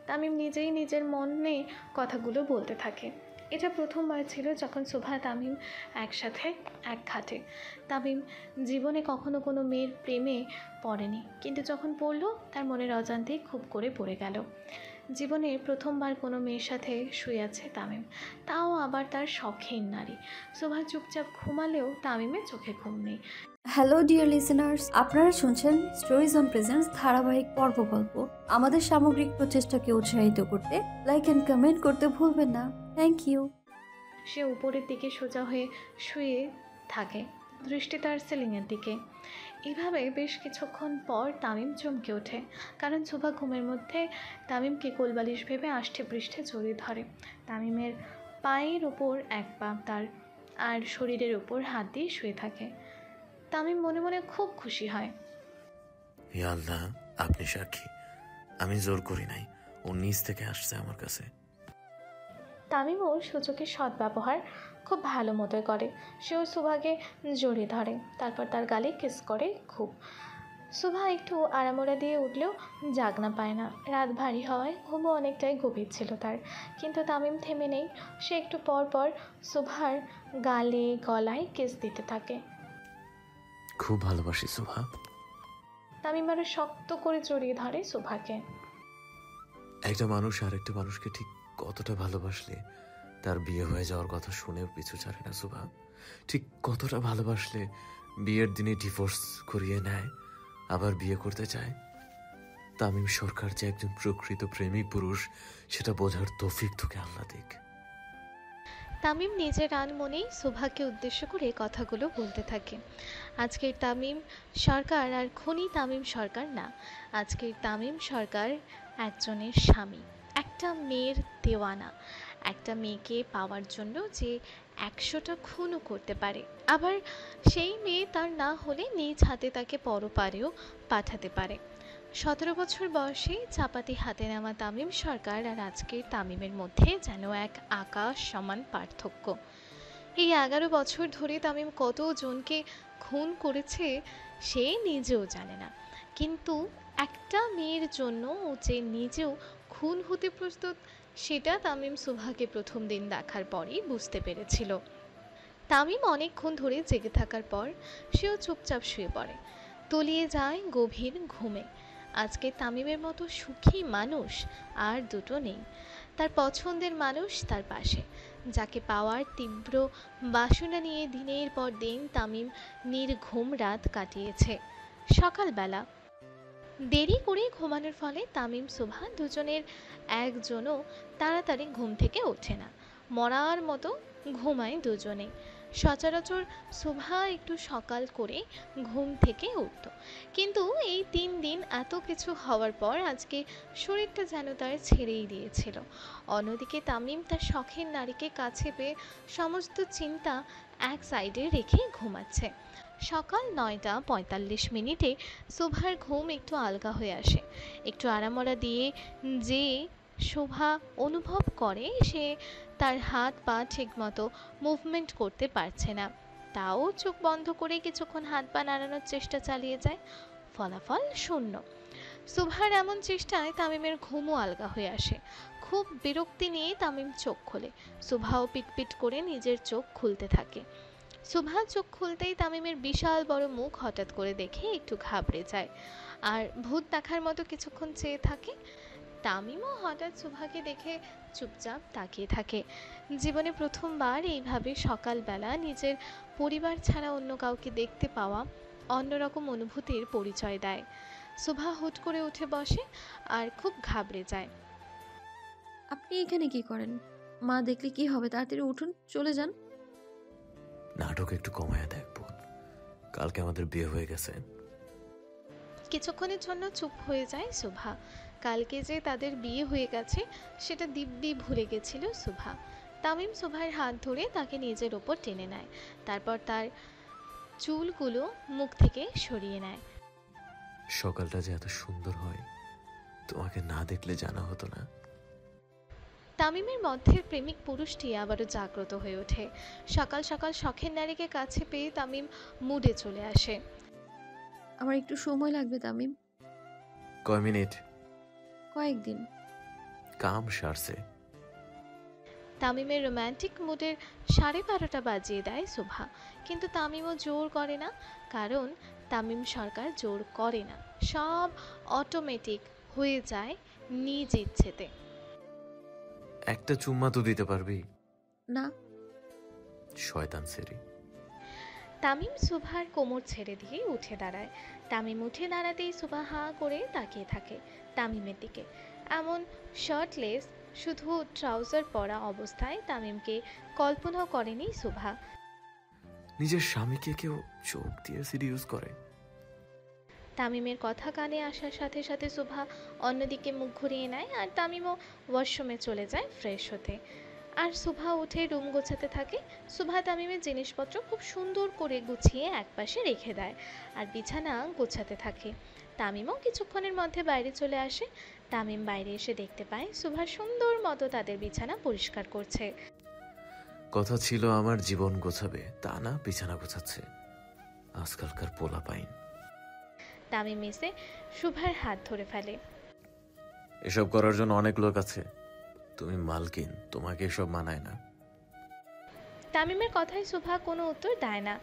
তামিম নিজেই নিজের মনে কথাগুলো বলতে থাকে। এটা প্রথমবার ছিল যখন শোভা তামিম একসাথে এক খাটে। তামিম জীবনে কখনো কোনো মেয়ের প্রেমে পড়েনি, কিন্তু যখন পড়লো তার মনের অজান্তেই খুব করে পড়ে গেল। জীবনে প্রথমবার কোনো মেয়ের সাথে শুয়ে আছে তামিম, তাও আবার তার শখের নারী। সুভা চুপচাপ ঘুমালেও তামিমের চোখে ঘুম নেই। হ্যালো ডিয়ার লিসেনার্স, আপনারা শুনছেন স্টোরিজ অন প্রেজেন্স ধারাবাহিক পর্ব গল্প। আমাদের সামগ্রিক প্রচেষ্টাকে উৎসাহিত করতে লাইক অ্যান্ড কমেন্ট করতে ভুলবেন না। Thank you. সে উপরের দিকে সোজা হয়ে শুয়ে থাকে, দৃষ্টি তার সিলিংয়ের দিকে। এভাবে বেশ কিছুক্ষণ পর তামিম চমকে ওঠে, কারণ সুভা ঘুমের মধ্যে তামিমকে কোলবালিশ ভেবে আষ্টে পৃষ্ঠে জড়িয়ে ধরে। তামিমের পায়ের ওপর এক পা তার আর শরীরের ওপর হাত দিয়ে শুয়ে থাকে। তামিম মনে মনে খুব খুশি হয়। ইয়া আল্লাহ, আপনি সাক্ষী, আমি জোর করি নাই, ও নিজ থেকে আসছে আমার কাছে। তামিমও সুযোগের সদ্ব্যবহার খুব ভালো মতোই করে। সেও সুভাকে জড়িয়ে ধরে, তারপর তার গালে কিস করে খুব। সুভা একটু আড়ামোড়া দিয়ে উঠলেও জাগনা পায় না। রাত ভারী হওয়ায় ঘুমও অনেকটাই গভীর ছিল তার, কিন্তু তামিম থেমে নেই। সে একটু পর পর সুভার গালে গলায় কিস দিতে থাকে। খুব ভালোবাসি সুভা। তামিম আরো শক্ত করে জড়িয়ে ধরে সুভাকে। একটা মানুষ আরেকটা মানুষকে ঠিক কতটা ভালোবাসলে তার বিয়ে হয়ে যাওয়ার কথা শুনেও পিছু ছাড়ে না সুভা? ঠিক কতটা ভালোবাসলে বিয়ের দিনে ডিভোর্স করিয়ে নেয়, আবার বিয়ে করতে চায়? তামিম সরকার যে একজন প্রকৃত প্রেমিক পুরুষ, সেটা বোঝার তৌফিক তোকে আল্লাহ দিক। তামিম নিজের আনমনেই সুভাকে উদ্দেশ্য করে কথাগুলো বলতে থাকে। আজকের তামিম সরকার আর খনি তামিম সরকার না। আজকের তামিম সরকার একজনের স্বামী, একটা মেয়ের দেওয়ানা, একটা মেয়েকে পাওয়ার জন্য যে 100টা খুনও করতে পারে। আবার সেই মেয়ে তার না হলে নিজ হাতে তাকে পরপারেও পাঠাতে পারে। 17 বছর বয়সে চাপাতি হাতে নেওয়া তামিম সরকার আর আজকের তামিমের মধ্যে যেন এক আকাশ সমান পার্থক্য। এই 11 বছর ধরে তামিম কতজনকে খুন করেছে সে নিজেও জানে না, কিন্তু একটা মেয়ের জন্য ও যে নিজেও খুন হতে প্রস্তুত সেটা তামিম সুভাকে প্রথম দিন দেখার পরই বুঝতে পেরেছিল। তামিম অনেকক্ষণ ধরে জেগে থাকার পর সেও চুপচাপ শুয়ে পড়ে, তলিয়ে যায় গভীর ঘুমে। আজকে তামিমের মতো সুখী মানুষ আর দুটো নেই। তার পছন্দের মানুষ তার পাশে, যাকে পাওয়ার তীব্র বাসনা নিয়ে দিনের পর দিন তামিম নির্ঘুম রাত কাটিয়েছে। সকালবেলা দেরি করে ঘুমানোর ফলে তামিম সুভা দুজনের একজনও তাড়াতাড়ি ঘুম থেকে ওঠে না, মরার মতো ঘুমায় দুজনে। সচরাচর সুভা একটু সকাল করে ঘুম থেকে উঠত, কিন্তু এই 3 দিন এত কিছু হওয়ার পর আজকে শরীরটা যেন তার ছেড়েই দিয়েছিল। অন্যদিকে তামিম তার শখের নারীকে কাছে পেয়ে সমস্ত চিন্তা এক সাইডে রেখে ঘুমাচ্ছে। সকাল 9:45 সুভার ঘুম একটু আলগা হয়ে আসে। একটু আড়ামড়া দিয়ে যে শোভা অনুভব করে সে তার হাত পা ঠিকমতো মুভমেন্ট করতে পারছে না, তাও চোখ বন্ধ করে কিছুক্ষণ হাত পা নাড়ানোর চেষ্টা চালিয়ে যায়। ফলাফল শূন্য। সুভার এমন চেষ্টায় তামিমের ঘুমও আলগা হয়ে আসে। খুব বিরক্তি নিয়ে তামিম চোখ খোলে। সুভাও পিটপিট করে নিজের চোখ খুলতে থাকে। সুভা চোখ খুলতেই তামিমের বিশাল বড় মুখ হঠাৎ করে দেখে একটু ঘাবড়ে যায় আর ভূত দেখার মতো কিছুক্ষণ চেয়ে থাকে। তামিমও হঠাৎ সুভাকে দেখে চুপচাপ তাকিয়ে থাকে। জীবনে প্রথমবার এইভাবে সকালবেলা নিজের পরিবার ছাড়া অন্য কাউকে দেখতে পাওয়া অন্যরকম অনুভূতির পরিচয় দেয়। সুভা হুট করে উঠে বসে আর খুব ঘাবড়ে যায়। আপনি এখানে কি করেন? মা দেখলে কি হবে? তাড়াতাড়ি উঠুন, চলে যান। নাটক একটু কমায়া দেখ বোন, কালকে আমাদের বিয়ে হয়ে গেছে। কিছুক্ষণের জন্য চুপ হয়ে যায় সুভা। কালকে যে তাদের বিয়ে হয়ে গেছে সেটা দিব্যি ভুলে গেছিল সুভা। তামিম সুভার হাত ধরে তাকে নিজের ওপর টেনে নেয়, তারপর তার চুলগুলো মুখ থেকে সরিয়ে নেয়। সকালটা যে এত সুন্দর হয় তোমাকে না দেখলে জানা হতো না। তামিমের মধ্যে প্রেমিক পুরুষটি আবারও জাগ্রত হয়ে ওঠে। সকাল সকাল শখের নারীকে কাছে পেয়ে তামিম মুডে চলে আসে। আমার একটু সময় লাগবে তামিম। কয় মিনিট? কয়েকদিন। কাম সারছে। তামিমের রোম্যান্টিক মুডের 12:30 বাজিয়ে দেয় সুভা, কিন্তু তামিমও জোর করে না, কারণ তামিম সরকার জোর করে না। সব অটোমেটিক হয়ে যায় নিজ ইচ্ছেতে। একটা চুম্মা তো দিতে পারবি? না। শয়তান সেরি। তামিম সুভার কোমর ছেড়ে দিয়ে উঠে দাঁড়ায়। তামিম উঠে দাঁড়াতেই সুভা হাঁ করে তাকিয়ে থাকে তামিমের দিকে। এমন শার্টলেস, শুধু ট্রাউজার পরা অবস্থায় তামিমকে কল্পনাও করেনি সুভা। নিজের স্বামীকে কেউ চোখ দিয়ে সিরিয়াস করে? তামিমের কথা কানে আসার সাথে সাথে সুভা অন্যদিকে মুখ ঘুরিয়ে নেয় আর তামিমও ওয়াশরুমে চলে যায় ফ্রেশ হতে। আর সুভা উঠে রুম গোছাতে থাকে। সুভা তামিমের জিনিসপত্র খুব সুন্দর করে গুছিয়ে একপাশে রেখে দেয় আর বিছানা গোছাতে থাকে। তামিমও কিছুক্ষণের মধ্যে বাইরে চলে আসে। তামিম বাইরে এসে দেখতে পায় সুভা সুন্দর মতো তাদের বিছানা পরিষ্কার করছে। কথা ছিল আমার জীবন গোছাবে, তা না বিছানা গোছাচ্ছে। আজকালকার পোলা পাইন। তামিম এসে সুভার হাত ধরে ফেলে। এসব করার জন্য অনেক লোক আছে, তুমি মালকিন, তোমাকে এসব মানায় না। তামিমের কথায় সুভা কোনো উত্তর দেয় না।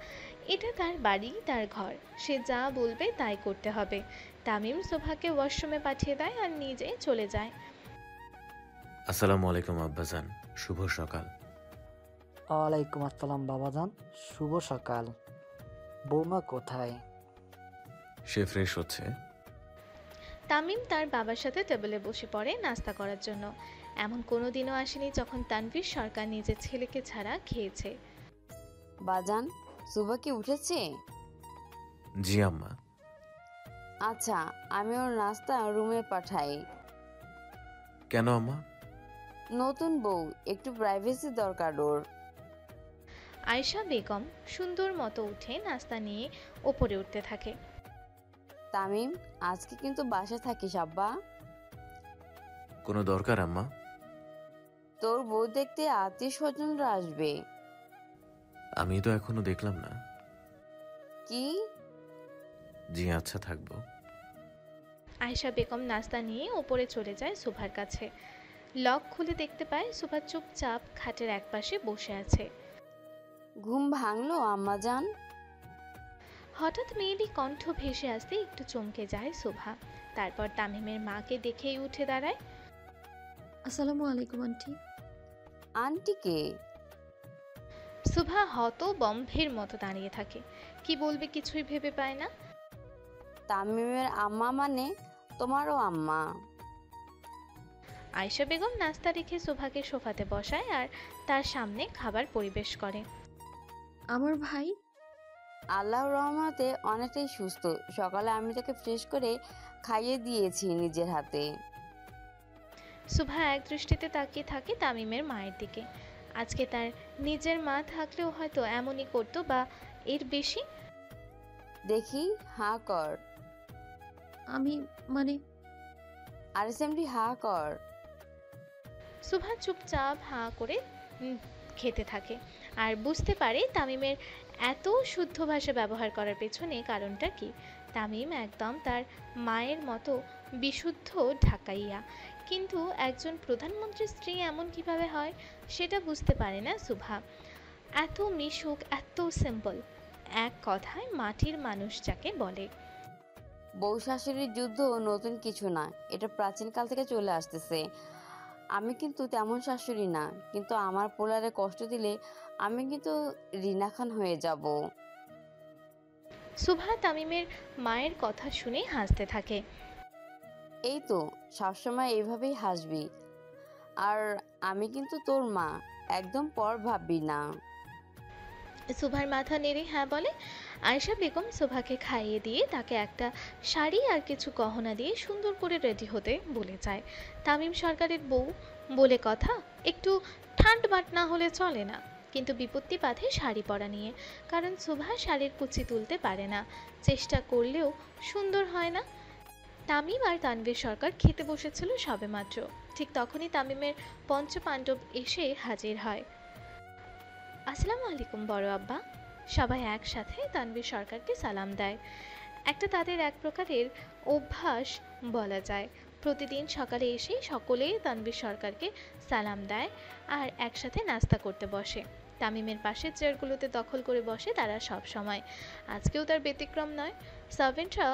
এটা তার বাড়ি, তার ঘর, সে যা বলবে তাই করতে হবে। তামিম সুভাকে ওয়াশরুমে পাঠিয়ে দেয় আর নিজে চলে যায়। আসসালামু আলাইকুম আব্বাজান, শুভ সকাল। ওয়ালাইকুম আসসালাম বাবাজান, শুভ সকাল। বৌমা কোথায়? সে ফ্রেশ হচ্ছে। তামিম তার বাবার সাথে টেবিলে বসে পড়ে নাস্তা করার জন্য। এমন কোনো দিনও আসেনি যখন তানভীর সরকার নিজের ছেলেকে ছাড়া খেয়েছে। বাজান, সুভা কি উঠেছে? জি আম্মা। আচ্ছা, আমি ওর নাস্তা রুমে পাঠাই। কেন আম্মা? নতুন বউ, একটু প্রাইভেসি দরকার ওর। আয়েশা বেগম সুন্দর মতো উঠে নাস্তা নিয়ে ওপরে উঠতে থাকে। তামিম, আজকে কিন্তু বাসায় থাকিস আব্বা। কোনো দরকার আম্মা? তোর বউ দেখতে আত্মীয় স্বজনরা আসবে। আমি তো এখনো দেখলাম না। কি? জি আচ্ছা, থাকবো। আয়েশা বেগম নাস্তা নিয়ে ওপরে চলে যায় সুভার কাছে। লক খুলে দেখতে পায় সুভা চুপচাপ খাটের একপাশে বসে আছে। ঘুম ভাঙলো আম্মাজান? হঠাৎ মেয়েলি কণ্ঠ ভেসে আসতে একটু চমকে যায় সুভা। তারপর তামিমের মাকে দেখেই উঠে দাঁড়ায়। আসসালামু আলাইকুম আন্টি। আন্টিকে? সুভা হতবম্বের মতো দাঁড়িয়ে থাকে, কি বলবে কিছুই ভেবে পায় না। তামিমের আম্মা মানে তোমারও আম্মা? আয়েশা বেগম নাস্তা রেখে সুভাকে সোফাতে বসায় আর তার সামনে খাবার পরিবেশ করে। আমার ভাই? আল্লাহর রহমতে অনেকটাই সুস্থ। সকালে আমি তাকে ফ্রেশ করে খাইয়ে দিয়েছি নিজের হাতে। সুভা এক দৃষ্টিতে তাকিয়ে থাকে তামিমের মায়ের দিকে। আজকে তার নিজের মা থাকলেও হয়তো এমনই করতো বা এর বেশি। দেখি, হাঁ কর। আমি মানে? আরএসএমডি হাঁ কর। সুভা চুপচাপ হাঁ করে খেতে থাকে আর বুঝতে পারে তামিমের এত শুদ্ধ ভাষা ব্যবহার করার পেছনে কারণটা কি। তামিম একদম তার মায়ের মতো বিশুদ্ধ ঢাকাইয়া, কিন্তু একজন প্রধানমন্ত্রীর স্ত্রী এমন কিভাবে হয় সেটা বুঝতে পারে না সুভা। এত মিশুক, এত সিম্পল, এক কথায় মাটির মানুষ যাকে বলে। বউ শাশুড়ির যুদ্ধ নতুন কিছু না, এটা প্রাচীনকাল থেকে চলে আসতেছে। আমি কিন্তু তেমন শাশুড়ি না, কিন্তু আমার পোলারে কষ্ট দিলে আমি কিন্তু রিনা খান হয়ে যাব। সুভা তামিমের মায়ের কথা শুনে হাসতে থাকে। এই তো, সবসময় এইভাবেই হাসবি। আর আমি কিন্তু তোর মা, একদম পর ভাববি না। সুভার মাথা নেড়ে হ্যাঁ বলে। আয়েশা বেগম সুভাকে খাইয়ে দিয়ে তাকে একটা শাড়ি আর কিছু গহনা দিয়ে সুন্দর করে রেডি হতে বলে যায়। তামিম সরকারের বউ বলে কথা, একটু ঠান্ডবাট না হলে চলে না। কিন্তু বিপত্তি বাধে শাড়ি পরা নিয়ে, কারণ সুভা শাড়ির কুচি তুলতে পারে না, চেষ্টা করলেও সুন্দর হয় না। তামিম আর তানভীর সরকার খেতে বসেছিল সবেমাত্র। ঠিক তখনই তামিমের পঞ্চপাণ্ডব এসে হাজির হয়। আসসালামু আলাইকুম বড় আব্বা। সবাই একসাথে তানভীর সরকারকে সালাম দেয়। একটা তাদের এক প্রকারের অভ্যাস বলা যায়। প্রতিদিন সকালে এসে সকলে তানভীর সরকারকে সালাম দেয় আর একসাথে নাস্তা করতে বসে। তামিমের পাশের চেয়ারগুলোতে দখল করে বসে তারা সব সময়। আজকেও তার ব্যতিক্রম নয়। সার্ভেন্টরা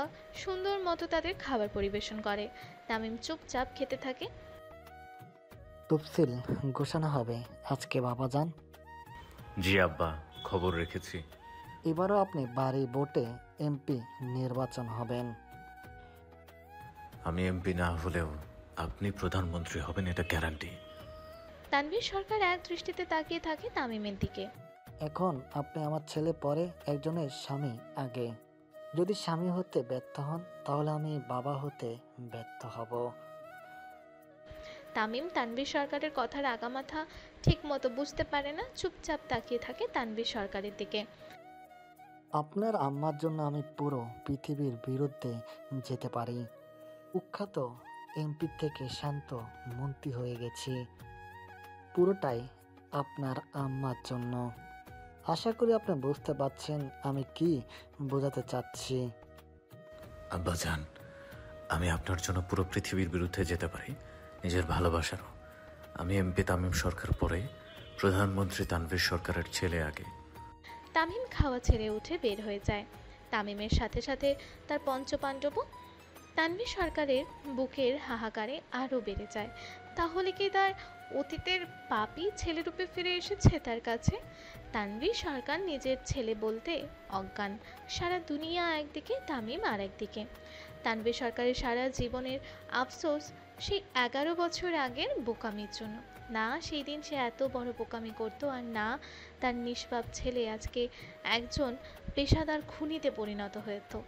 সুন্দর মতো তাদের খাবার পরিবেশন করে। তামিম চুপচাপ খেতে থাকে। তফসিল ঘোষণা হবে আজকে বাবাজান। জি আব্বা, খবর রেখেছি। এবারও আপনি বাড়ি ভোটে এমপি নির্বাচন হবেন। আমি এমপি না হলেও আপনি প্রধানমন্ত্রী হবেন, এটা গ্যারান্টি। তানভীর সরকার এক দৃষ্টিতে তাকিয়ে থাকে তামিমের দিকে। এখন আপনি আমার ছেলে পরে, একজনের স্বামী আগে। যদি স্বামী হতে ব্যর্থ হন তাহলে আমি বাবা হতে ব্যর্থ হব। তামিম তানভীর সরকারের কথার আগামাথা ঠিক মতো বুঝতে পারে না, চুপচাপ তাকিয়ে থাকে তানভীর সরকারের দিকে। আপনার আম্মার জন্য আমি পুরো পৃথিবীর বিরুদ্ধে যেতে পারি। কুখ্যাত এমপি থেকে শান্ত মন্ত্রী হয়ে গেছি, পুরোটাই আপনার আম্মার জন্য। আশা করি আপনি বুঝতে পারছেন আমি কি বোঝাতে চাচ্ছি। আব্বাজান, আমি আপনার জন্য পুরো পৃথিবীর বিরুদ্ধে যেতে পারি, নিজের ভালোবাসারও। আমি এমপি তামিম সরকার পরে, প্রধানমন্ত্রী তানভীর সরকারের ছেলে আগে। তামিম খাওয়া ছেড়ে উঠে বের হয়ে যায়। তামিমের সাথে সাথে তার পঞ্চপাণ্ডবও। তানভীর সরকারের বুকের হাহাকারে আরও বেড়ে যায়। তাহলে কি তার অতীতের পাপী ছেলেরূপে ফিরে এসেছে তার কাছে? তানভীর সরকার নিজের ছেলে বলতে অজ্ঞান। সারা দুনিয়া একদিকে, তামিম আর একদিকে। তানভীর সরকারের সারা জীবনের আফসোস সেই 11 বছর আগের বোকামির জন্য। না সেই দিন সে এত বড় বোকামি করতো, আর না তার নিষ্পাপ ছেলে আজকে একজন পেশাদার খুনিতে পরিণত হতো।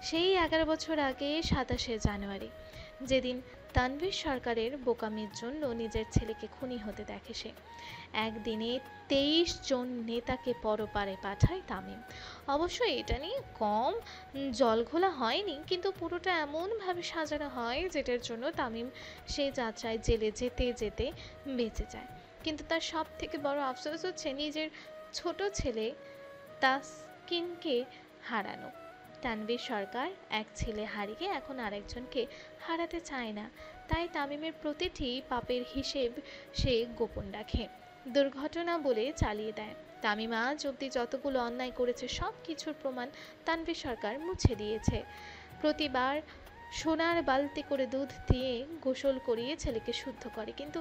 সেই 11 বছর আগে 27শে জানুয়ারি, যেদিন তানভীর সরকারের বোকামির জন্য নিজের ছেলেকে খুনি হতে দেখে সে। একদিনে 23 জন নেতাকে পরপারে পাঠায় তামিম। অবশ্য এটা নিয়ে কম জলঘোলা হয়নি, কিন্তু পুরোটা এমনভাবে সাজানো হয় যেটার জন্য তামিম সেই যাত্রায় জেলে যেতে যেতে বেঁচে যায়। কিন্তু তার সব থেকে বড় আফসোস হচ্ছে নিজের ছোট ছেলে তাসকিনকে হারানো। তানভীর সরকার এক ছেলে হারিয়ে এখন আরেকজনকে হারাতে চায় না, তাই তামিমের প্রতিটি পাপের হিসেব সে গোপন রাখে, দুর্ঘটনা বলে চালিয়ে দেয়। তামিম আজ অব্দি যতগুলো অন্যায় করেছে সব কিছুর প্রমাণ তানভীর সরকার মুছে দিয়েছে। প্রতিবার সোনার বালতি করে দুধ দিয়ে গোসল করিয়ে ছেলেকে শুদ্ধ করে, কিন্তু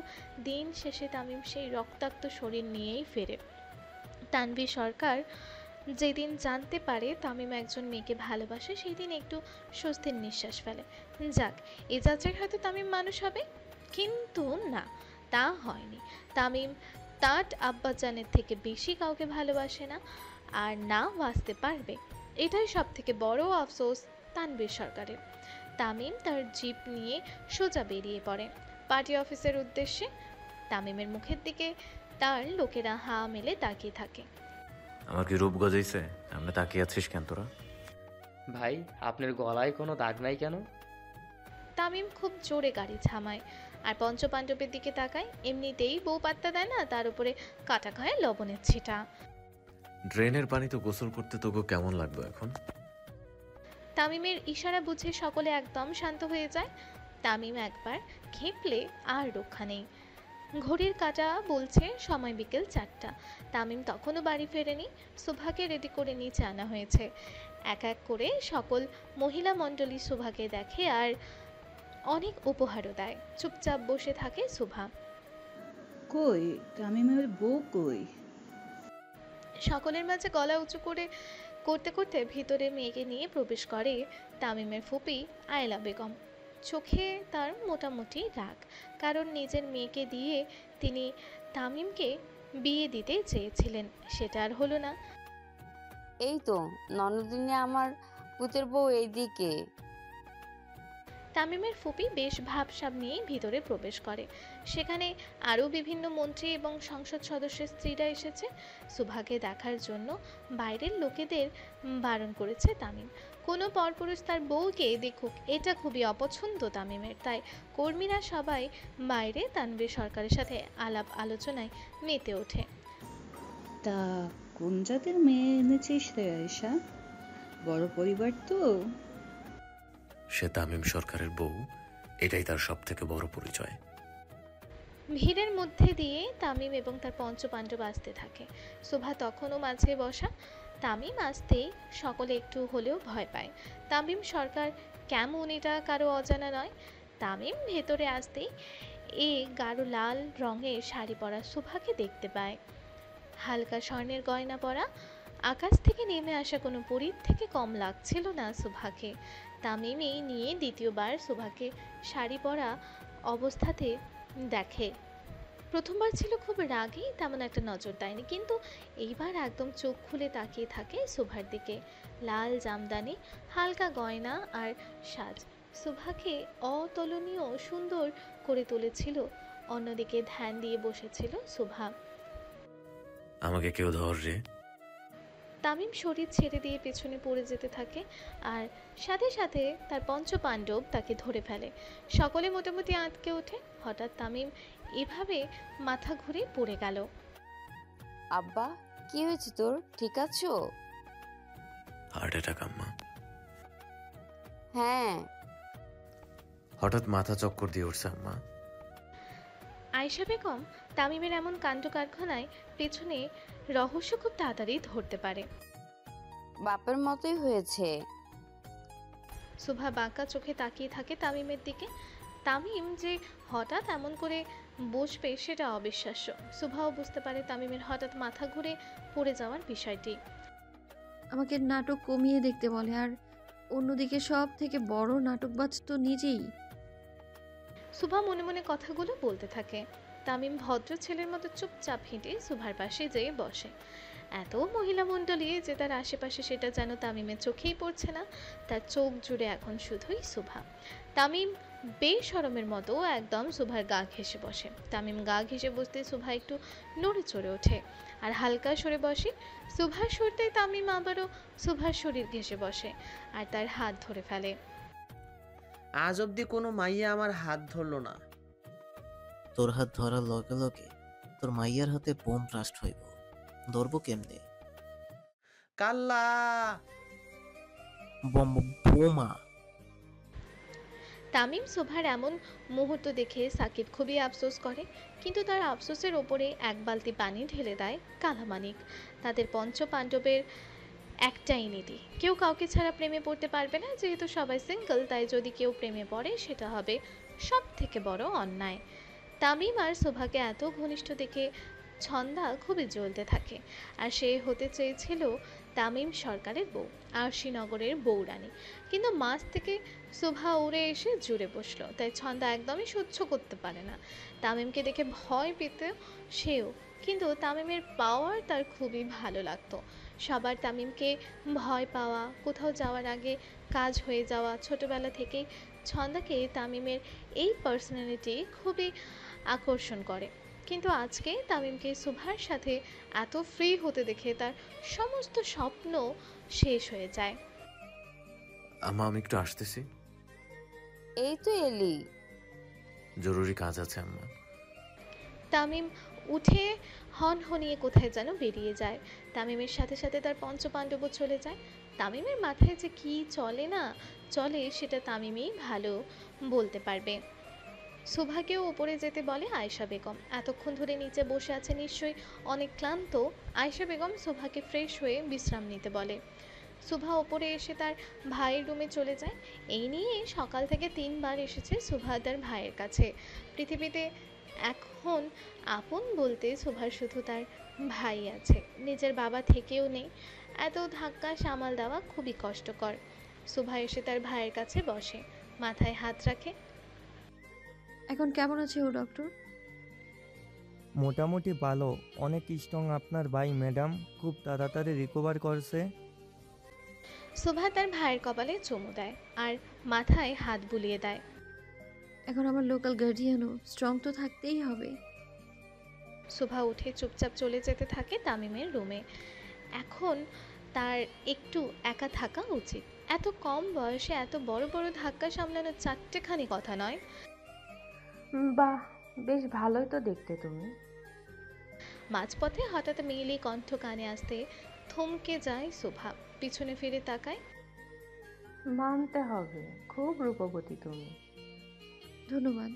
দিন শেষে তামিম সেই রক্তাক্ত শরীর নিয়েই ফেরে। তানভীর সরকার যেদিন জানতে পারে তামিম একজন মেয়েকে ভালোবাসে, সেই দিন একটু স্বস্তির নিঃশ্বাস ফেলে। যাক, এ যাত্রায় হয়তো তামিম মানুষ হবে, কিন্তু না, তা হয়নি। তামিম তার আব্বাজানের থেকে বেশি কাউকে ভালোবাসে না, আর না বাঁচতে পারবে। এটাই সব থেকে বড় আফসোস তানভীর সরকারের। তামিম তার জিপ নিয়ে সোজা বেরিয়ে পড়ে পার্টি অফিসের উদ্দেশ্যে। তামিমের মুখের দিকে তার লোকেরা হা মেলে তাকিয়ে থাকে। আমার কি রূপ গজাইছে? আমরা তাকিয়ে আছিস কেন তোরা? ভাই, আপনার গলায় কোনো দাগ নাই কেন? তামিম খুব জোরে গাড়ি থামায় আর পঞ্চপাণ্ডবের দিকে তাকায়। এমনিতেই বউ পাত্তা দেয় না, তার উপরে কাটা খায় লবণের ছিটা। ড্রেনের পানি তো গোসল করতে তোকে কেমন লাগবে এখন? তামিমের ইশারা বুঝে সকলে একদম শান্ত হয়ে যায়। তামিম একবার খেপলে আর রক্ষা নেই। ঘড়ির কাঁটা বলছে সময় বিকেল 4টা। তামিম তখনও বাড়ি ফেরেনি। সুভাকে রেডি করে নিচে আনা হয়েছে। এক এক করে সকল মহিলা মণ্ডলী সুভাকে দেখে আর অনেক উপহারও দেয়। চুপচাপ বসে থাকে সুভা। কই তামিমের বউ কই? সকলের মাঝে গলা উঁচু করে করতে করতে ভিতরে মেয়েকে নিয়ে প্রবেশ করে তামিমের ফুপি আয়লা বেগম। চোখে তার মোটামুটি রাগ, কারণ নিজের মেয়েকে দিয়ে তিনি তামিমকে বিয়ে দিতে চেয়েছিলেন, সেটা আর হলো না। এই তো ননদিনী, আমার পুতের বউ এইদিকে। তামিমের ফুপি বেশ ভাবসাব নিয়ে ভিতরে প্রবেশ করে। সেখানে আরও বিভিন্ন মন্ত্রী এবং সংসদ সদস্যের স্ত্রীরা এসেছে। সুভাকে দেখার জন্য বাইরের লোকেদের বারণ করেছে তামিম। কোনো পরপুরুষ তার বউকে দেখুক, এটা খুবই অপছন্দ তামিমের। তাই কর্মীরা সবাই বাইরে তানভীর সরকারের সাথে আলাপ আলোচনায় মেতে ওঠে। তা কোন জাতের মেয়ে এনেছিস রে আয়েশা? বড় পরিবার তো। সে তামিম সরকারের বউ, এটাই তার সব থেকে বড় পরিচয়। ভিড়ের মধ্যে দিয়ে তামিম এবং তার পঞ্চপাণ্ডব আসতে থাকে। শোভা তখনও মাঝে বসা। তামিম আসতেই সকলে একটু হলেও ভয় পায়। তামিম সরকার কেমন এটা কারো অজানা নয়। তামিম ভেতরে আসতেই গাঢ় লাল রঙের শাড়ি পরা শোভাকে দেখতে পায়। হালকা স্বর্ণের গয়না পরা, আকাশ থেকে নেমে আসা কোনো পরীর থেকে কম লাগছিল না শোভাকে। তামিমই নিয়ে দ্বিতীয়বার শোভাকে শাড়ি পরা অবস্থাতে দেখে। প্রথমবার ছিল খুব রাগী, তেমন একটা নজর দেয়নি, কিন্তু এইবার একদম চোখ খুলে তাকিয়ে থাকে শোভার দিকে। লাল জামদানি, হালকা গয়না আর সাজ শোভাকে অতুলনীয় সুন্দর করে তুলেছিল। অন্যদিকে ধ্যান দিয়ে বসেছিল শোভা। আমাকে কেউ ধর রে। তামিম শরীর ছেড়ে দিয়ে পেছনে পড়ে যেতে থাকে, আর সাথে সাথে তার পঞ্চপাণ্ডব তাকে ধরে ফেলে। সকলে মোটামুটি আটকে ওঠে। হঠাৎ তামিম এভাবে মাথা ঘুরে পড়ে গেল। আব্বা, কি হয়েছে তোর? ঠিক আছো? হার্ট অ্যাটাক আম্মা। হ্যাঁ। হঠাৎ মাথা চক্কর দিয়ে উঠছে আম্মা। আয়েশা বেগম তামিমের এমন কাণ্ড কারখানায় পেছনে রহস্য খুব তাড়াতাড়ি ধরতে পারে। বাপের মতোই হয়েছে। শোভা বাঁকা চোখে তাকিয়ে থাকে তামিমের দিকে। তামিম যে হঠাৎ এমন করে বসবে সেটা অবিশ্বাস্য। শোভাও বুঝতে পারে তামিমের হঠাৎ মাথা ঘুরে পড়ে যাওয়ার বিষয়টি। আমাকে নাটক কমিয়ে দেখতে বলে, আর অন্যদিকে সব থেকে বড় নাটকবাজ তো নিজেই। শোভা মনে মনে কথাগুলো বলতে থাকে। তামিম ভদ্র ছেলের মতো চুপচাপ হেঁটে শোভার পাশে যেয়ে বসে। এত মহিলা মণ্ডলী যে তার আশেপাশে সেটা যেন তামিমের চোখেই পড়ছে না। তার চোখ জুড়ে এখন শুধুই শোভা। তামিম বেশরমের মতো একদম শোভার গা ঘেঁষে বসে। তামিম গা ঘেঁষে বসতে শোভা একটু নড়ে চড়ে ওঠে আর হালকা সরে বসে। শোভার সরতেই তামিম আবারও শোভার শরীর ঘেঁষে বসে আর তার হাত ধরে ফেলে। আজ অব্দি কোনো মাইয়া আমার হাত ধরলো না। তোর হাত ধরার লগে লগে তোর মাইয়ার হাতে বোম ব্লাস্ট হইব। ধরবো কেমনে? কাল্লা বোমা। তামিম শোভার এমন মুহূর্ত দেখে সাকিব খুবই আফসোস করে, কিন্তু তার আফসোসের ওপরে এক বালতি পানি ঢেলে দেয় কালামানিক। তাদের পঞ্চপাণ্ডবের একটাই নীতি, কেউ কাউকে ছাড়া প্রেমে পড়তে পারবে না। যেহেতু সবাই সিঙ্গেল, তাই যদি কেউ প্রেমে পড়ে সেটা হবে সব থেকে বড় অন্যায়। তামিম আর শোভাকে এত ঘনিষ্ঠ দেখে ছন্দা খুবই জ্বলতে থাকে, আর সে হতে চেয়েছিল তামিম সরকারের বউ, আরশিনগরের বউরানী। কিন্তু মাঝ থেকে শোভা উড়ে এসে জুড়ে বসলো, তাই ছন্দা একদমই সহ্য করতে পারে না। তামিমকে দেখে ভয় পেত সেও, কিন্তু তামিমের পাওয়ার তার খুবই ভালো লাগতো। সবার তামিমকে ভয় পাওয়া, কোথাও যাওয়ার আগে কাজ হয়ে যাওয়া। ছোটবেলা থেকেই ছন্দাকে তামিমের এই পার্সোনালিটি খুবই আকর্ষণ করে, কিন্তু আজকে তামিমকে শোভার সাথে এত ফ্রি হতে দেখে তার সমস্ত স্বপ্ন শেষ হয়ে যায়। আম্মা, আমি একটু আসতেছি। এই তো এলি। জরুরি কাজ আছে আম্মা। তামিম উঠে হনহনিয়ে কোথায় যেন বেরিয়ে যায়। তামিমের সাথে সাথে তার পঞ্চপাণ্ডবও চলে যায়। তামিমের মাথায় যে কি চলে না চলে সেটা তামিমই ভালো বলতে পারবে। শোভাকেও উপরে যেতে বলে আয়েশা বেগম। এতক্ষণ ধরে নিচে বসে আছে, নিশ্চয়ই অনেক ক্লান্ত। আয়েশা বেগম শোভাকে ফ্রেশ হয়ে বিশ্রাম নিতে বলে। শোভা ওপরে এসে তার ভাইয়ের রুমে চলে যায়। এই নিয়ে সকাল থেকে 3 বার এসেছে শোভা তার ভাইয়ের কাছে। পৃথিবীতে এখন আপন বলতে শোভার শুধু তার ভাই আছে, নিজের বাবা থেকেও নেই। এত ধাক্কা সামাল দেওয়া খুবই কষ্টকর। শোভা এসে তার ভাইয়ের কাছে বসে, মাথায় হাত রাখে। এখন কেমন আছে ও ডক্টর? মোটামুটি ভালো, অনেক স্ট্রং আপনার ভাই ম্যাডাম, খুব তাড়াতাড়ি রিকভার করছে। শোভা তার ভাইয়ের কপালে চুমু দেয় আর মাথায় হাত বুলিয়ে দেয়। এখন আমার লোকাল গার্ডিয়ানও স্ট্রং তো থাকতেই হবে। শোভা উঠে চুপচাপ চলে যেতে থাকে তামিমের রুমে। এখন তার একটু একা থাকা উচিত। এত কম বয়সে এত বড় বড় ধাক্কা সামলানো চারটেখানি কথা নয়। বাহ, বেশ ভালোই তো দেখতে তুমি। মাঝপথে হঠাৎ মেয়েলি কণ্ঠ কানে আসতে থমকে যায় শোভা, পিছনে ফিরে তাকায়। মানতে হবে, খুব রূপবতী তুমি। ধন্যবাদ।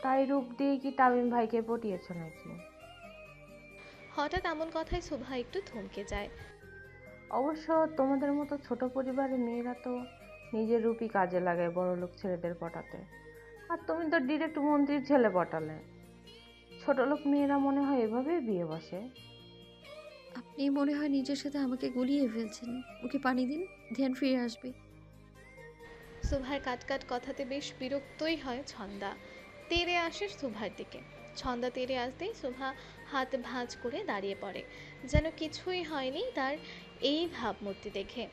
তাই রূপ দিয়ে কি তামিম ভাইকে পটিয়েছ নাকি? হঠাৎ এমন কথায় শোভা একটু থমকে যায়। অবশ্য তোমাদের মতো ছোট পরিবারের মেয়েরা তো নিজের রূপই কাজে লাগায় বড়লোক ছেলেদের পটাতে। আর তুমি তো ডিরেক্ট মন্ত্রীর ছেলে পটালে। ছোটলোক মেয়েরা মনে হয় এভাবেই বিয়ে বসে। আপনি মনে হয় নিজের সাথে আমাকে গুলিয়ে ফেলছেন। ওকে পানি দিন, ধ্যান ফিরে আসবে। সুভার কাটকাট কথাতে বেশ বিরক্তই হয় ছন্দা। তেড়ে আসে সুভার দিকে। ছন্দা তেড়ে আসতেই সুভা হাত ভাঁজ করে দাঁড়িয়ে পড়ে, যেন কিছুই হয়নি তার এই ভাবমূর্তি দেখে।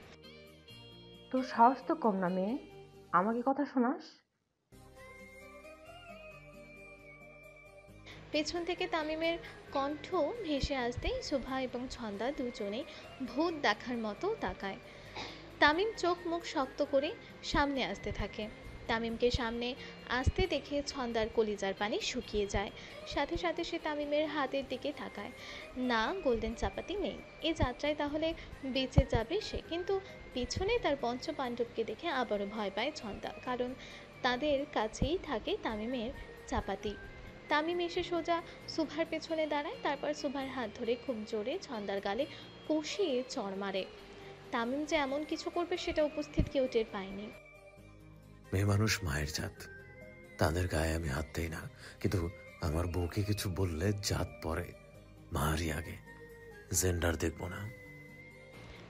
তোর সাহস তো কম না মেয়ে, আমাকে কথা শোনাস? পেছন থেকে তামিমের কণ্ঠ ভেসে আসতেই সুভা এবং ছন্দা দুজনে ভূত দেখার মতো তাকায়। তামিম চোখ মুখ শক্ত করে সামনে আসতে থাকে। তামিমকে সামনে আসতে দেখে ছন্দার কলিজার পানি শুকিয়ে যায়। সাথে সাথে সে তামিমের হাতের দিকে তাকায়। না, গোল্ডেন চাপাতি নেই। এ যাত্রায় তাহলে বেঁচে যাবে সে। কিন্তু পিছনে তার পঞ্চপাণ্ডবকে দেখে আবারও ভয় পায় ছন্দা, কারণ তাদের কাছেই থাকে তামিমের চাপাতি। তামিম এসে সোজা সুভার পেছনে দাঁড়ায়, তারপর সুভার হাত ধরে খুব জোরে ছন্দার গালে কষিয়ে চড় মারে। তামিম যে এমন কিছু করবে সেটা উপস্থিত কেউ টের পায়নি। মেয়ে মানুষ মায়ের জাত, তাদের গায়ে আমি হাত দেই না, কিন্তু আমার বউকে কিছু বললে জাত পরে, মারই আগে, জেন্ডার দেখবো না।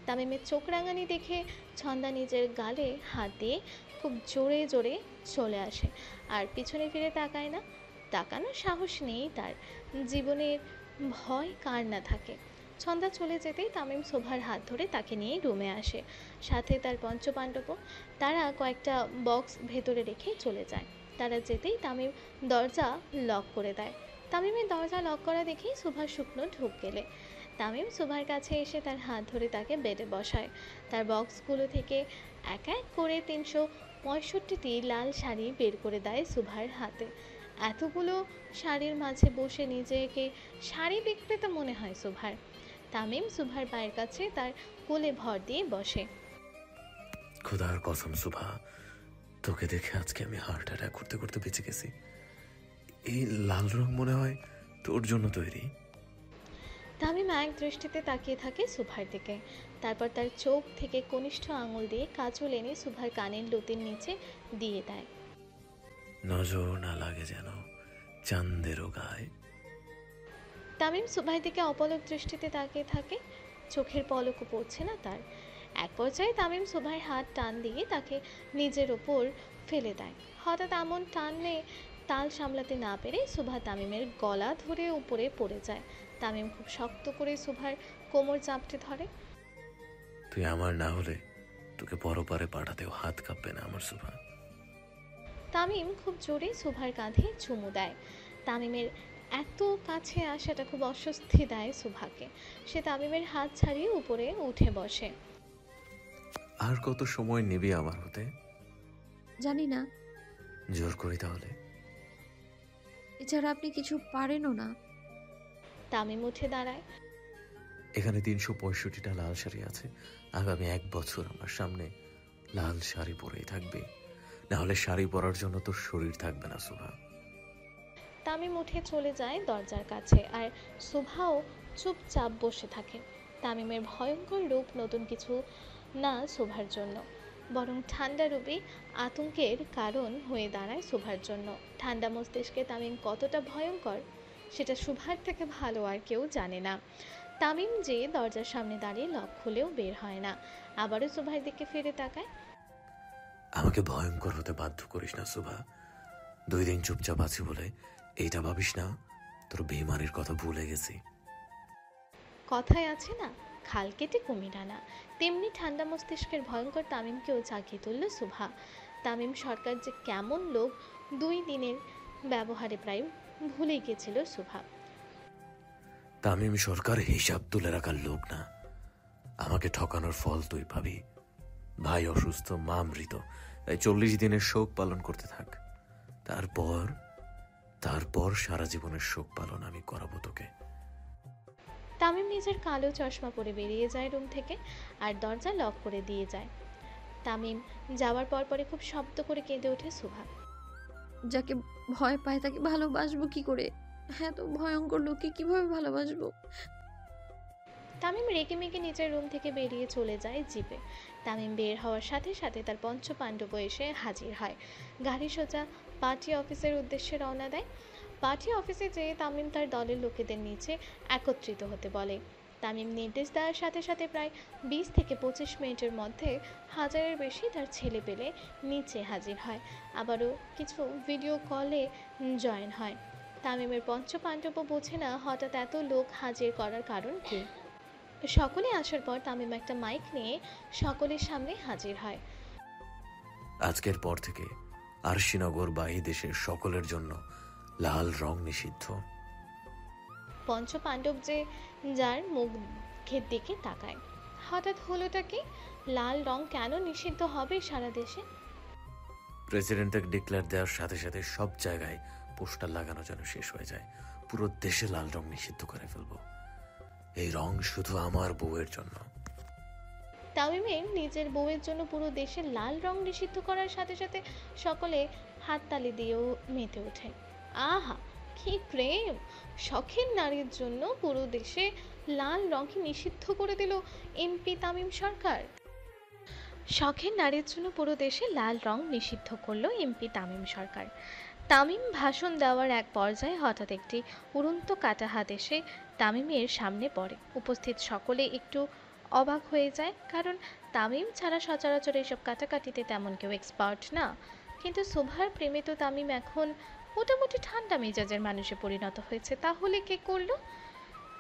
তামিমের চোখ রাঙানি দেখে ছন্দা নিজের গালে হাত দিয়ে খুব জোরে জোরে চলে আসে, আর পিছনে ফিরে তাকায় না। তাকানোর সাহস নেই তার। জীবনের ভয় কার না থাকে। ছন্দা চলে যেতেই তামিম শোভার হাত ধরে তাকে নিয়ে রুমে আসে, সাথে তার পঞ্চপাণ্ডবও। তারা কয়েকটা বক্স ভেতরে রেখে চলে যায়। তারা যেতেই তামিম দরজা লক করে দেয়। তামিমের দরজা লক করা দেখেই শোভা শুকনো ঢুক গেলে তামিম শোভার কাছে এসে তার হাত ধরে তাকে বেডে বসায়। তার বক্সগুলো থেকে এক এক করে 365টি লাল শাড়ি বের করে দেয় শোভার হাতে। এতগুলো শাড়ির মাঝে বসে নিজেকে শাড়ি বিক্রেতা মনে হয় শোভার। তামিম সুভার পায়ের কাছে তার কোলে ভর দিয়ে বসে। খোদার কসম সুভা, তোকে দেখে আজকে আমি হার্ট অ্যাটাক করতে করতে বেঁচে গেছি। এই লাল রং মনে হয় তোর জন্য তৈরি। তামিম এক দৃষ্টিতে তাকিয়ে থাকে সুভার দিকে, তারপর তার চোখ থেকে কনিষ্ঠ আঙুল দিয়ে কাজল এনে সুভার কানের লতির নিচে দিয়ে দেয়। নজর না লাগে যেন চাঁদেরও গায়ে। তামিম সুভার দিকে অপলক দৃষ্টিতে তাকিয়ে থাকে, চোখের পলকও পড়ছে না তার। এক পর্যায়ে তামিম সুভার হাত টান দিয়ে তাকে নিজের ওপর ফেলে দেয়। হঠাৎ এমন টানে তাল সামলাতে না পেরে সুভা তামিমের গলা ধরে উপরে পড়ে যায়। তামিম খুব শক্ত করে সুভার কোমর চাপটে ধরে। তুই আমার না হলে তোকে পরপারে পাঠাতেও হাত কাঁপবে না আমার সুভা। তামিম খুব জোরে সুভার কাঁধে চুমু দেয়। তামিমের এত কাছে আসাটা খুব অস্বস্তি দেয় সুভাকে। সে তামিমের হাত ছাড়িয়ে উপরে উঠে বসে। আর কত সময় নেবে আমার হতে? জানি না। জোর করি তাহলে? এছাড়া আপনি কিছু পারেনও না। তামিম উঠে দাঁড়ায়। এখানে 365টা লাল শাড়ি আছে। আগামী 1 বছর আমার সামনে লাল শাড়ি পরেই থাকবে, না হলে শাড়ি পরার জন্য তোর শরীর থাকবে না সুভা। তামিম উঠে চলে যায় দরজার কাছে, আর সুভাও চুপচাপ বসে থাকে। তামিমের ভয়ঙ্কর রূপ নতুন কিছু না সুভার জন্য, বরং ঠান্ডা রূপে আতঙ্কের কারণ হয়ে দাঁড়ায় সুভার জন্য। ঠান্ডা মস্তিষ্কে তামিম কতটা ভয়ঙ্কর সেটা সুভার থেকে ভালো আর কেউ জানে না। তামিম যে দরজার সামনে দাঁড়িয়ে লক খুলেও বের হয় না, আবারও সুভার দিকে ফিরে তাকায়। আমাকে ভয়ঙ্কর হতে বাধ্য করিস না সুভা। 2 দিন চুপচাপ আছি বলে এইটা ভাবিস না তোর বেমারির কথা ভুলে গেছি। কথায় আছে না, খাল কেটে কুমির আনা, তেমনি ঠান্ডা মস্তিষ্কের ভয়ঙ্কর তামিমকেও জাগিয়ে তুলল সুভা। তামিম সরকার যে কেমন লোক 2 দিনের ব্যবহারে প্রায় ভুলে গেছিল সুভা। তামিম সরকার হিসাব তুলে রাখার লোক না। আমাকে ঠকানোর ফল তুই পাবি। ভাই অসুস্থ, মা মৃত, তাই 40 দিনের শোক পালন করতে থাক। তারপর সারা জীবনের শোক পালন আমি করাবো তোকে। তামিম নিজের কালো চশমা পরে বেরিয়ে যায় রুম থেকে, আর দরজা লক করে দিয়ে যায়। তামিম যাওয়ার পরে খুব শব্দ করে কেঁদে ওঠে সুভা। যাকে ভয় পায় তাকে ভালোবাসবো কি করে? হ্যাঁ, তো ভয়ঙ্কর লোককে কিভাবে ভালোবাসবো? তামিম রেগে মেগে নিজের রুম থেকে বেরিয়ে চলে যায় জিপে। তামিম বের হওয়ার সাথে সাথে তার পঞ্চপাণ্ডব এসে হাজির হয়। গাড়ি সোজা পার্টি অফিসের উদ্দেশ্যে রওনা দেয়। পার্টি অফিসে যেয়ে তামিম তার দলের লোকেদের নিচে একত্রিত হতে বলে। তামিম নির্দেশ দেওয়ার সাথে সাথে প্রায় 20 থেকে 25 মিনিটের মধ্যে 1000-এর বেশি তার ছেলে পেলে নিচে হাজির হয়। আবারও কিছু ভিডিও কলে জয়েন হয়। তামিমের পঞ্চপাণ্ডব বোঝে না হঠাৎ এত লোক হাজির করার কারণ কী। সকলে আসার পর তামিম একটা মাইক নিয়ে সকলের সামনে হাজির হয়। আজকের পর থেকে আরশিনগর বা এই দেশের সকলের জন্য লাল রং নিষিদ্ধ। পঞ্চপাণ্ডব যে যার মুখের দিকে তাকায়। হঠাৎ হলোটা কি? লাল রং কেন নিষিদ্ধ হবে সারা দেশে? প্রেসিডেন্টকে ডিক্লেয়ার দেওয়ার সাথে সাথে সব জায়গায় পোস্টার লাগানো যেন শেষ হয়ে যায়। পুরো দেশে লাল রং নিষিদ্ধ করে ফেলবো। এই রং শুধু আমার বউয়ের জন্য। তামিমের নিজের বউয়ের জন্য পুরো দেশে লাল রং নিষিদ্ধ করার সাথে সাথে সকলে হাততালি দিয়েও মেতে ওঠে। আহা, কি প্রেম! শখের নারীর জন্য পুরো দেশে লাল রংকে নিষিদ্ধ করে দিল এমপি তামিম সরকার। শখের নারীর জন্য পুরো দেশে লাল রং নিষিদ্ধ করলো এমপি তামিম সরকার। তামিম ভাষণ দেওয়ার এক পর্যায়ে হঠাৎ একটি উড়ন্ত কাটা হাত এসে তামিমের সামনে পড়ে। উপস্থিত সকলে একটু অবাক হয়ে যায়, কারণ তামিম ছাড়া সচরাচর এসব কাটাকাটিতে তেমন কেউ এক্সপার্ট না। কিন্তু শোভার প্রেমে তো তামিম এখন মোটামুটি ঠান্ডা মেজাজের মানুষে পরিণত হয়েছে। তাহলে কে করলো?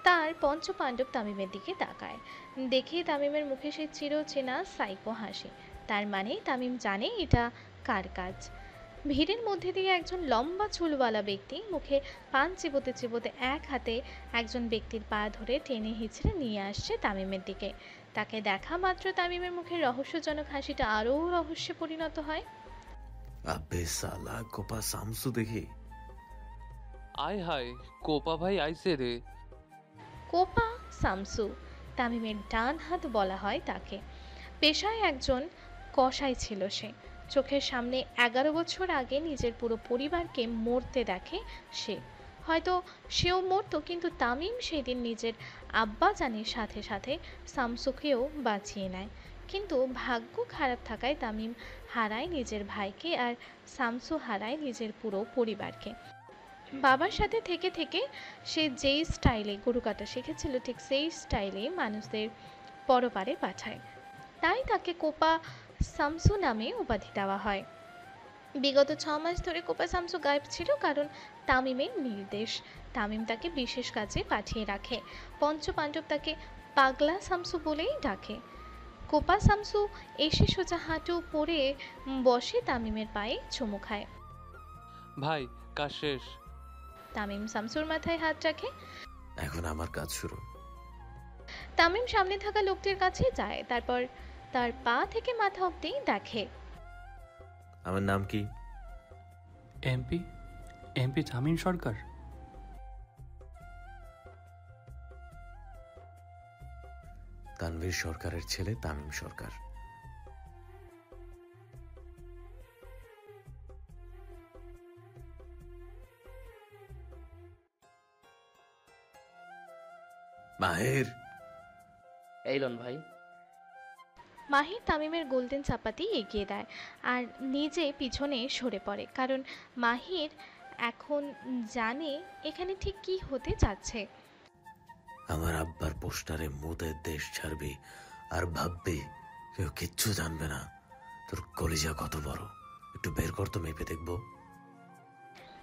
তার পঞ্চপাণ্ডব তামিমের দিকে তাকায়। দেখে তামিমের মুখে সেই চিরচেনা সাইকো হাসি। তার মানে তামিম জানে এটা কার কাজ। ভিড়ের মধ্যে দিয়ে একজন লম্বা চুলওয়ালা ব্যক্তি মুখে পান চিবোতে চিবোতে এক হাতে একজন ব্যক্তির পা ধরে টেনে হিঁচড়ে নিয়ে আসছে তামিমের দিকে। তাকে দেখা মাত্র তামিমের মুখে রহস্যজনক হাসিটা আরও রহস্যে পরিণত হয়। আবে সালা, কোপা শামসু দেখি। আয় হায়, কোপা ভাই আইসে রে। কোপা শামসু তামিমের ডান হাত বলা হয় তাকে। পেশায় একজন কসাই ছিল সে। চোখের সামনে 11 বছর আগে নিজের পুরো পরিবারকে মরতে দেখে সে। হয়তো সেও মরতো, কিন্তু তামিম সেদিন নিজের আব্বাজানের সাথে সাথে শামসুকেও বাঁচিয়ে নেয়। কিন্তু ভাগ্য খারাপ থাকায় তামিম হারায় নিজের ভাইকে, আর শামসু হারায় নিজের পুরো পরিবারকে। বাবার সাথে থেকে থেকে সে যেই স্টাইলে গরু কাটা শিখেছিল, ঠিক সেই স্টাইলে মানুষদের পরপারে পাঠায়। তাই তাকে কোপা শামসু নামে উপাধি দেওয়া হয়। বিগত 6 মাস ধরে কোপা শামসু গায়েব ছিল, কারণ তামিমের নির্দেশ। তামিম তাকে বিশেষ কাজে পাঠিয়ে রাখে। পঞ্চপাণ্ডব তাকে পাগলা শামসু বলেই ডাকে। কোপা শামসু এসে সোজা হাঁটু পরে বসে তামিমের পায়ে চুমু খায়। ভাই, কাজ শেষ। তামিম শামসুর মাথায় হাত রাখে। এখন আমার কাজ শুরু। তামিম সামনে থাকা লোকটির কাছে যায়, তারপর তার পা থেকে মাথা অবধি দেখে। আমার নাম কি? এমপি তামিম সরকার। তানভীর সরকারের ছেলে তামিম সরকার। মাহের, এই লন ভাই। মাহির তামিমের গোল্ডেন চাপাতি এগিয়ে দেয় আর নিজে পিছনে সরে পড়ে, কারণ মাহির এখন জানে এখানে ঠিক কি হতে যাচ্ছে। আমার আব্বার পোস্টারে মোদের দেশ ছাড়বি আর ভাববি কেউ কিচ্ছু জানবে না। তোর কলিজা কত বড়, একটু বের কর তো, মেপে দেখবো।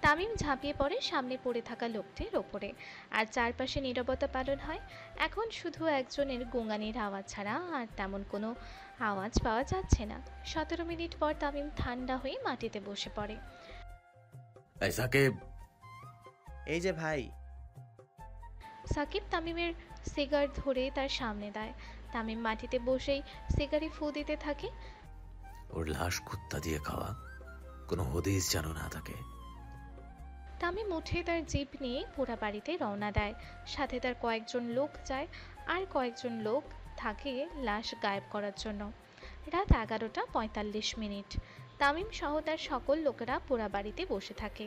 তামিম ঝাঁপিয়ে পড়ে সামনে পড়ে থাকা লোকটির ওপরে, আর চারপাশে নীরবতা পালন হয়। এখন শুধু একজনের গোঙানির আওয়াজ ছাড়া আর তেমন কোনো আওয়াজ পাওয়া যাচ্ছে না। 17 মিনিট পর তামিম ঠান্ডা হয়ে মাটিতে বসে পড়ে। এই সাকিব। এই যে ভাই। সাকিব তামিমের সিগার ধরে তার সামনে দেয়। তামিম মাটিতে বসেই সিগারে ফু দিতে থাকে। ওর লাশ কুত্তা দিয়ে খাওয়া, কোনো হদিস যেন না থাকে। তামিম উঠে তার জিপ নিয়ে পুরা বাড়িতে রওনা দেয়। সাথে তার কয়েকজন লোক যায়, আর কয়েকজন লোক থাকে লাশ গায়েব করার জন্য। রাত 11টা 45 মিনিট। তামিম সহ তার সকল লোকেরা পুরা বাড়িতে বসে থাকে।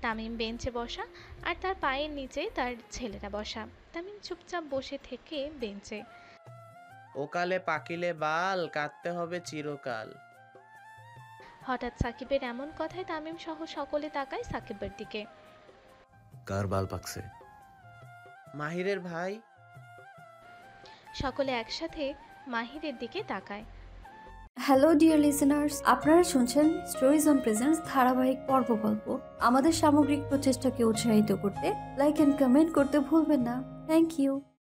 তামিম বেঞ্চে বসা আর তার পায়ের নিচে তার ছেলেরা বসা। তামিম চুপচাপ বসে থেকে বেঞ্চে। ওকালে পাকিলে বাল, কাটতে হবে চিরকাল। হঠাৎ সাকিবের এমন কথায় তামিম সহ সকলে তাকায় সাকিবের দিকে। কার বাল পাকছে? মাহিরের ভাই। সকলে একসাথে মাহিরের দিকে তাকায়। হ্যালো ডিয়ার লিসেনার্স, আপনারা শুনছেন স্টোরিজ অন প্রেজেন্স ধারাবাহিক পর্ব গল্প। আমাদের সামগ্রিক প্রচেষ্টাকে উৎসাহিত করতে লাইক এন্ড কমেন্ট করতে ভুলবেন না। Thank you.